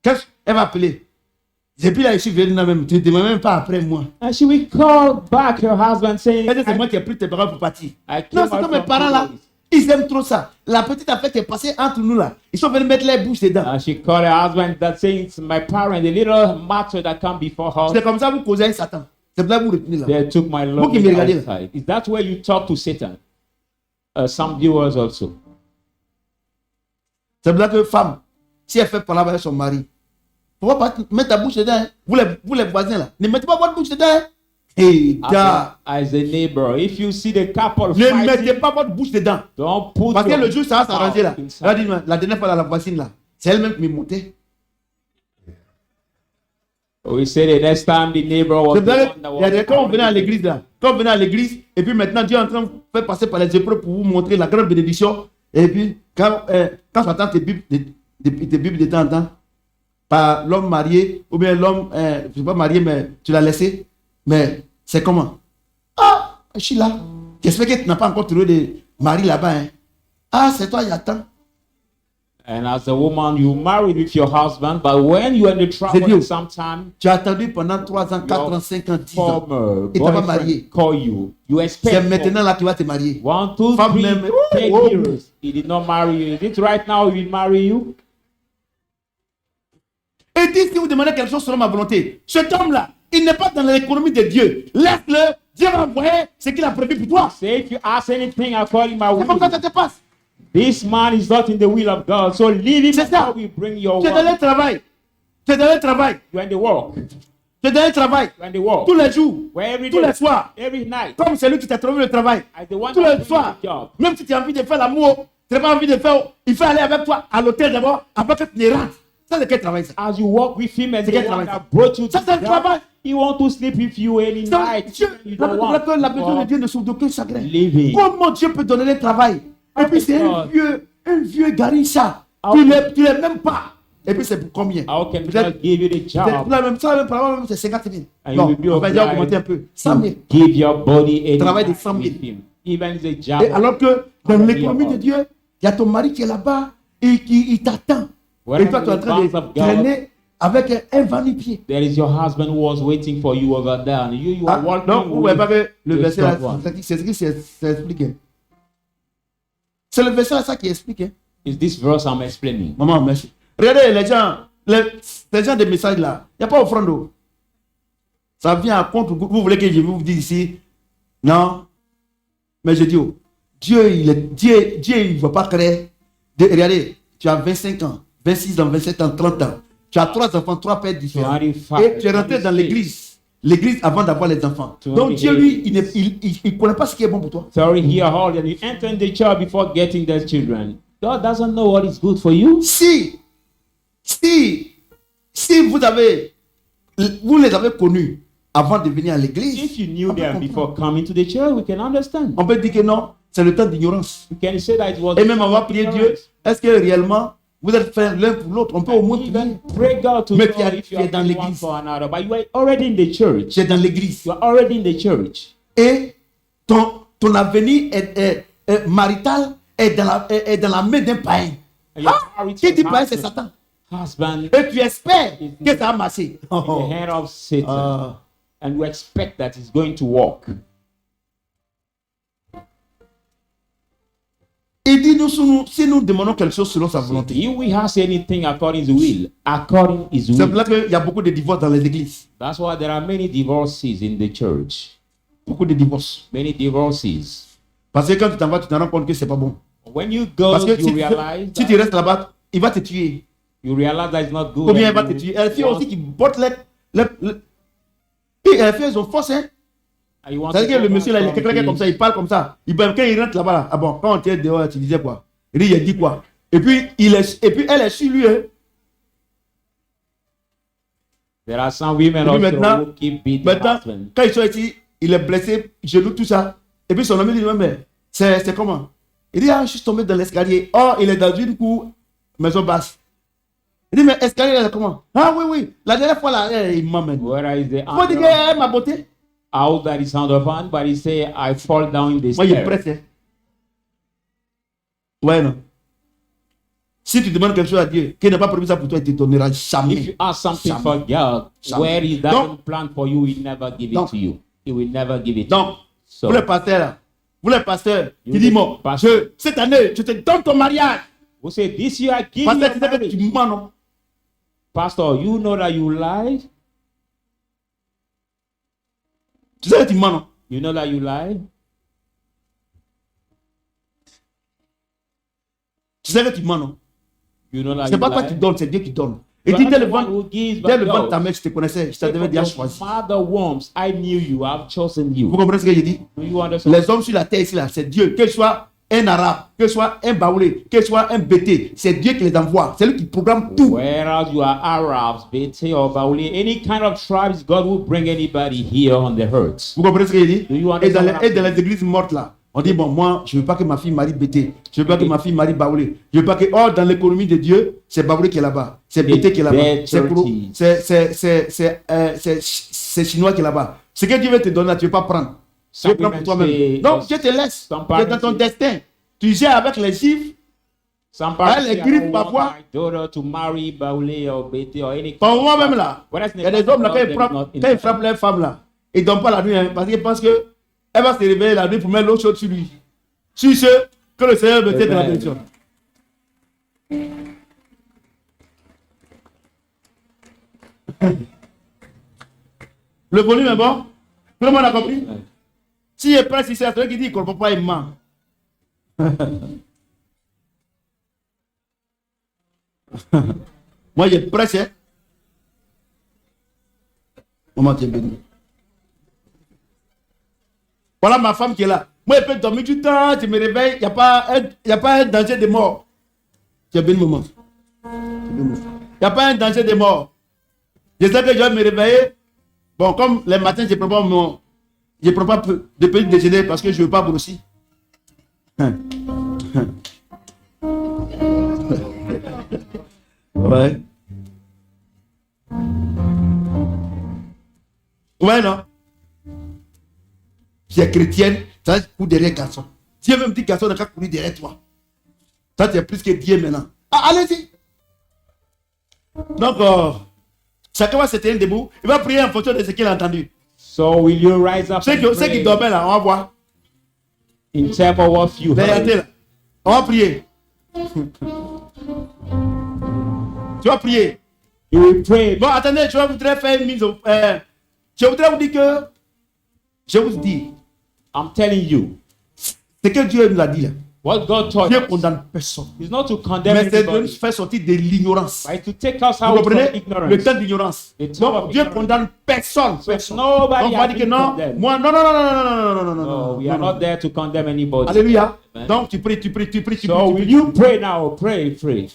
S2: Qu'est-ce qu'elle va appeler? Et puis là, je suis venu là même. Tu ne demandes même pas après moi.
S3: And she will call back her husband saying,
S2: Elle dit, c'est moi qui ai pris tes parents pour partir.
S3: I
S2: Non,
S3: came
S2: c'est
S3: out
S2: comme mes
S3: from
S2: parents là.
S3: Paris.
S2: Ils aiment trop ça. La petite affaire qui est passée entre nous là. Ils sont venus mettre les bouches dedans.
S3: And she called her husband that saying, it's my parent, the little matter that come before her.
S2: C'est comme ça que vous causez avec Satan. C'est pour ça que vous retenez là.
S3: They took my love
S2: qui me regardez là.
S3: outside. Is that where you talk to Satan? Some viewers also.
S2: C'est pour ça que femme, si elle fait parler avec son mari, il ne faut pas mettre ta bouche dedans. Hein. Vous les voisins là, ne mettez pas votre bouche dedans. Hein. Hey, gars,
S3: As a neighbor, if you see the couple
S2: ne mettez
S3: fighting,
S2: pas votre bouche dedans.
S3: don't put
S2: Parce que
S3: your
S2: le jour ça va s'arranger là.
S3: mouth inside.
S2: Elle a dit, la dernière fois là, la voisine là, c'est elle-même qui m'est montée.
S3: We say the next time the neighbor was
S2: C'est
S3: the
S2: vrai,
S3: one that
S2: il y a des, quand on venait à
S3: was
S2: l'église là, quand on venait à l'église, et puis maintenant Dieu est en train de faire passer par les épreuves pour vous montrer la grande bénédiction. Et puis, quand tu attends tes bibles de temps en temps, par l'homme marié, ou bien l'homme, je ne suis pas marié, mais tu l'as laissé, mais c'est comment? Ah, je suis là. J'espère que tu n'as pas encore trouvé de mari là-bas. Hein. Ah, c'est toi, il y a tant.
S3: And as a woman, you married with your husband, but when you are in the
S2: C'est Dieu.
S3: trouble sometime,
S2: Tu as attendu pendant 3 ans, 4 ans, 5 ans, 10 ans.
S3: former
S2: Et tu n'as pas
S3: boyfriend
S2: marié.
S3: call you. You
S2: C'est
S3: expect
S2: maintenant là que tu vas te marier.
S3: 1, 2,
S2: Femme
S3: 3,
S2: même.
S3: 10
S2: Oh.
S3: years. He did not marry you. Is it right now he will marry you?
S2: Et dit, si vous demandez quelque chose selon ma volonté, cet homme-là, il n'est pas dans l'économie de Dieu. Laisse-le, Dieu va envoyer ce qu'il a prévu pour toi.
S3: Say if you ask anything according to my
S2: C'est comme ça que
S3: will,
S2: ça te passe.
S3: this man is not in the will of God. So leave him
S2: C'est
S3: and
S2: ça.
S3: God will bring your
S2: Tu es dans
S3: work.
S2: le travail. Tu es dans le travail.
S3: You're in the work.
S2: Tu es dans le travail.
S3: You're in the work.
S2: Tous les jours.
S3: Where every
S2: Tous
S3: day,
S2: les soirs.
S3: every night,
S2: Comme celui qui t'a trouvé le travail.
S3: as the one
S2: Tous
S3: that
S2: les
S3: brings
S2: soirs.
S3: the job.
S2: Même si tu as envie de faire l'amour, tu n'as pas envie de faire. Il faut aller avec toi à l'hôtel d'abord, avant que tu ne rentres. Ça, c'est quel travail ça?
S3: As you walk with him and
S2: C'est
S3: the
S2: quel
S3: one
S2: travail?
S3: that brought you to
S2: Ça, c'est le
S3: the
S2: travail.
S3: job, he want to sleep with you any
S2: Ça,
S3: night.
S2: Dieu,
S3: You don't want.
S2: la besoin de
S3: Well,
S2: Dieu ne souffre d'aucun chagrin.
S3: living.
S2: Comment Dieu peut donner le travail? Et puis c'est un vieux garisha. Tu l'es même pas. Et puis c'est pour combien?
S3: How can
S2: Peut-être
S3: God give you the job?
S2: la même, ça, même, c'est 50 000.
S3: And
S2: Non,
S3: you will be
S2: on va déjà
S3: obliged
S2: augmenter un peu. 100 000.
S3: to give your body any
S2: Travail de
S3: night
S2: 100 000.
S3: with him. Even the job.
S2: Et alors que dans l'économie de Dieu, il y a ton mari qui est là-bas et qui il t'attend. Et toi, tu es en train de traîner avec un vanipied.
S3: There is your husband who was waiting for you over there, and you are walking
S2: Non, vous ne voyez pas que le
S3: with
S2: verset là,
S3: someone.
S2: c'est ce qui s'explique. Hein. C'est le verset là, ça qui explique. Hein.
S3: Is this verse I'm explaining?
S2: Maman, merci. Regardez les gens des messages là, il n'y a pas offrande. Ça vient à contre. Vous voulez que je vous dise ici? Non. Mais je dis, oh, Dieu, il ne va pas créer. Regardez, tu as 25 ans, 26 ans, 27 ans, 30 ans. Tu as 3 enfants, 3 pères différents.
S3: 25,
S2: Et tu es rentré dans l'église. L'église avant d'avoir les enfants. Donc Dieu, lui, il ne connaît pas ce qui est bon pour toi.
S3: 30 years old, and you enter in the church before getting the children. God doesn't know what is good for you.
S2: Si vous les avez connus avant de venir à l'église,
S3: If you knew them before coming to the church, we can understand.
S2: on peut dire que non, c'est le temps d'ignorance.
S3: We can say that it was.
S2: Et même on va prier Dieu, est-ce que réellement Vous êtes frères l'un pour l'autre. On peut au moins prier.
S3: Even pray God to
S2: Mais
S3: know if
S2: tu
S3: you
S2: es
S3: are
S2: dans
S3: praying one
S2: l'église.
S3: for another. But you are already in the church.
S2: Tu es dans l'église.
S3: You are already in the church.
S2: Et ton avenir est marital est dans la main d'un païen.
S3: And your
S2: Ah,
S3: marriage
S2: qui dit païen, c'est Satan.
S3: husband
S2: Et tu espères que ça va marcher.
S3: in the hand of Satan.
S2: Ah.
S3: And you expect that it's going to work.
S2: Il dit, si nous demandons quelque chose selon sa volonté.
S3: If we ask anything according to will, according his
S2: C'est pour
S3: will.
S2: là qu'il y a beaucoup de divorces dans les églises.
S3: That's why there are many divorces in the church.
S2: Beaucoup de divorces.
S3: Many divorces.
S2: Parce que quand tu t'en vas, tu te rends compte que c'est pas bon.
S3: When you go,
S2: Parce que
S3: you realize
S2: si tu restes là-bas, il va te tuer.
S3: you realize that it's not good.
S2: Combien il
S3: and
S2: va te
S3: you
S2: tuer? Les filles
S3: want-
S2: aussi qui bottent les et les filles, elles ont force, hein.
S3: and you want
S2: C'est-à-dire
S3: to
S2: que le
S3: go
S2: monsieur là, il est
S3: back from
S2: quelqu'un comme
S3: this.
S2: ça, il parle comme ça. Quand il rentre là-bas, là, ah bon, quand on était dehors, tu disais quoi? Il dit, il a dit quoi? Et puis, elle est sur lui, hein.
S3: There are some women
S2: Et puis
S3: also
S2: maintenant-
S3: who keep beating
S2: Maintenant,
S3: husband.
S2: quand ils sont ici, il est blessé, genou, tout ça. Et puis son ami dit, mais c'est comment? Il dit, ah, je suis tombé dans l'escalier. Oh, il est dans une cour, maison basse. Il dit, mais escalier, là, comment? Ah oui, oui. La dernière fois, là, il m'emmène.
S3: Where is the
S2: Faut dire
S3: hand
S2: que ma beauté.
S3: out that is hand of hand, but he say, I fall down in the
S2: Moi, il est
S3: stairs.
S2: prêt, hein. Ouais, non. Si tu demandes quelque chose à Dieu, qui n'a pas prévu ça pour toi, il te donnera
S3: If
S2: jamais.
S3: you ask something
S2: Jamais.
S3: for God,
S2: Jamais.
S3: where he
S2: Donc-
S3: doesn't plan for you, he never give
S2: Donc-
S3: it to you. He will never give it to
S2: Donc,
S3: you. So,
S2: vous les pasteurs, là, vous les pasteurs,
S3: You
S2: qui disent,
S3: the
S2: bon,
S3: pastor.
S2: cette année, je te donne ton mariage.
S3: we say, this year I give
S2: Pasteur,
S3: you
S2: tu sais que
S3: marriage.
S2: tu mens, non?
S3: Pastor, you know that you lie.
S2: Tu sais que tu mens, non?
S3: You know that you lie.
S2: Tu sais que tu mens, non?
S3: You know that
S2: C'est
S3: you
S2: pas toi qui
S3: lie.
S2: donnes, c'est Dieu qui donne. Et
S3: You
S2: dit,
S3: are
S2: dès le
S3: the one
S2: ventre
S3: who gives,
S2: dès le
S3: but
S2: ventre de ta
S3: God.
S2: mère, je te connaissais, je
S3: Say,
S2: t'avais
S3: from
S2: déjà
S3: your
S2: choisi.
S3: father wombs, I knew you. I've chosen
S2: Vous
S3: you.
S2: comprenez ce que j'ai dit?
S3: Do you understand?
S2: Les hommes sur la terre ici, là, c'est Dieu. Que ce soit un arabe, que ce soit un baoulé, que ce soit un bété, c'est Dieu qui les envoie. C'est lui qui programme tout.
S3: Whereas you are Arabs, Bete or Bauli, any kind of tribes, God will bring anybody here on the earth.
S2: Vous comprenez ce que j'ai dit?
S3: Do you
S2: Et dans,
S3: understand?
S2: et dans les églises mortes là, on dit, bon, moi, je ne veux pas que ma fille marie bété. Je ne veux pas que ma fille marie baoulé. Je ne veux pas que, oh, dans l'économie de Dieu, c'est baoulé qui est là-bas. C'est bété qui est là-bas. C'est chinois qui est là-bas. Ce que Dieu veut te donner là, tu ne veux pas prendre. Tu veux prendre pour toi-même. Non, Dieu te laisse.
S3: Some
S2: Tu es dans ton destin. Tu gères avec les chiffres.
S3: Some parents
S2: les
S3: say,
S2: griffes,
S3: I don't
S2: parfois.
S3: want my daughter to marry Bauli or Bete or any
S2: Par moment même là,
S3: When I say
S2: il y a des hommes là,
S3: not
S2: quand ils frappent les femmes là, ils ne dorment pas la nuit hein, parce qu'ils pensent qu'elle va se réveiller la nuit pour mettre l'autre chose sur lui. Sur ce, que le Seigneur me tienne dans la
S3: Amen.
S2: direction. Le volume est bon? Tout le monde a compris?
S3: Ouais.
S2: Si il est prêt, si c'est celui qui dit qu'on ne peut pas, il ment. Moi, il est prêt, c'est. Maman, tu es béni. Voilà ma femme qui est là. Moi, je peux dormir du temps, tu me réveilles, il n'y a pas un danger de mort. Tu es béni, maman. Il n'y a pas un danger de mort. Je sais que je vais me réveiller. Bon, comme les matins, je ne prends pas de petit déjeuner parce que je ne veux pas grossir. Ouais. Ouais, non. Tu es chrétienne, tu vas courir derrière garçon. Si il y a un petit garçon, il va courir derrière toi. Ça, tu es plus que Dieu maintenant. Ah, allez-y. Donc, chacun va se tenir debout. Il va prier en fonction de ce qu'il a entendu.
S3: So will you rise up
S2: Ceux
S3: and
S2: qui
S3: pray
S2: dormaient là, on va voir.
S3: in terms of what you
S2: Derrière
S3: heard?
S2: là. On va prier. Tu vas prier.
S3: You will pray.
S2: Bon, attendez, je voudrais faire une mise au. Je voudrais vous dire que. Je vous dis,
S3: I'm telling you,
S2: ce que Dieu nous a dit là.
S3: what God taught
S2: Dieu
S3: us
S2: condamne personne.
S3: is not to condemn
S2: Mais c'est de nous
S3: anybody,
S2: faire sortir de l'ignorance.
S3: but to take us
S2: Vous
S3: out from
S2: comprenez? Le
S3: ignorance.
S2: temps d'ignorance.
S3: The time
S2: Donc,
S3: of
S2: Dieu
S3: ignorance.
S2: condamne personne.
S3: So
S2: Personne.
S3: nobody
S2: Donc, on va
S3: has
S2: dire que
S3: been
S2: non.
S3: condemned.
S2: Moi, non, non, non, non, non, non, non, non, non,
S3: No,
S2: non,
S3: we
S2: non,
S3: are
S2: non.
S3: not there to condemn anybody.
S2: Alléluia.
S3: Amen.
S2: Donc, tu pries, tu pries, tu pries, tu
S3: So
S2: pries.
S3: will you pray now? Pray, pray.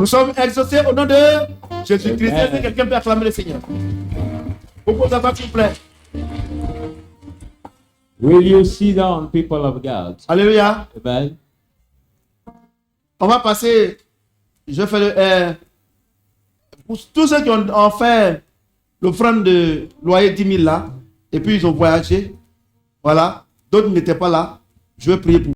S2: Nous sommes exaucés au nom de Jésus-Christ. Est-ce que quelqu'un peut acclamer le Seigneur? Pourquoi ça va, s'il vous plaît?
S3: Will you sit down, people of God?
S2: Alléluia.
S3: Amen.
S2: On va passer. Je fais le. Pour tous ceux qui ont fait l'offrande de loyer 10 000 là, et puis ils ont voyagé. Voilà. D'autres n'étaient pas là. Je vais prier pour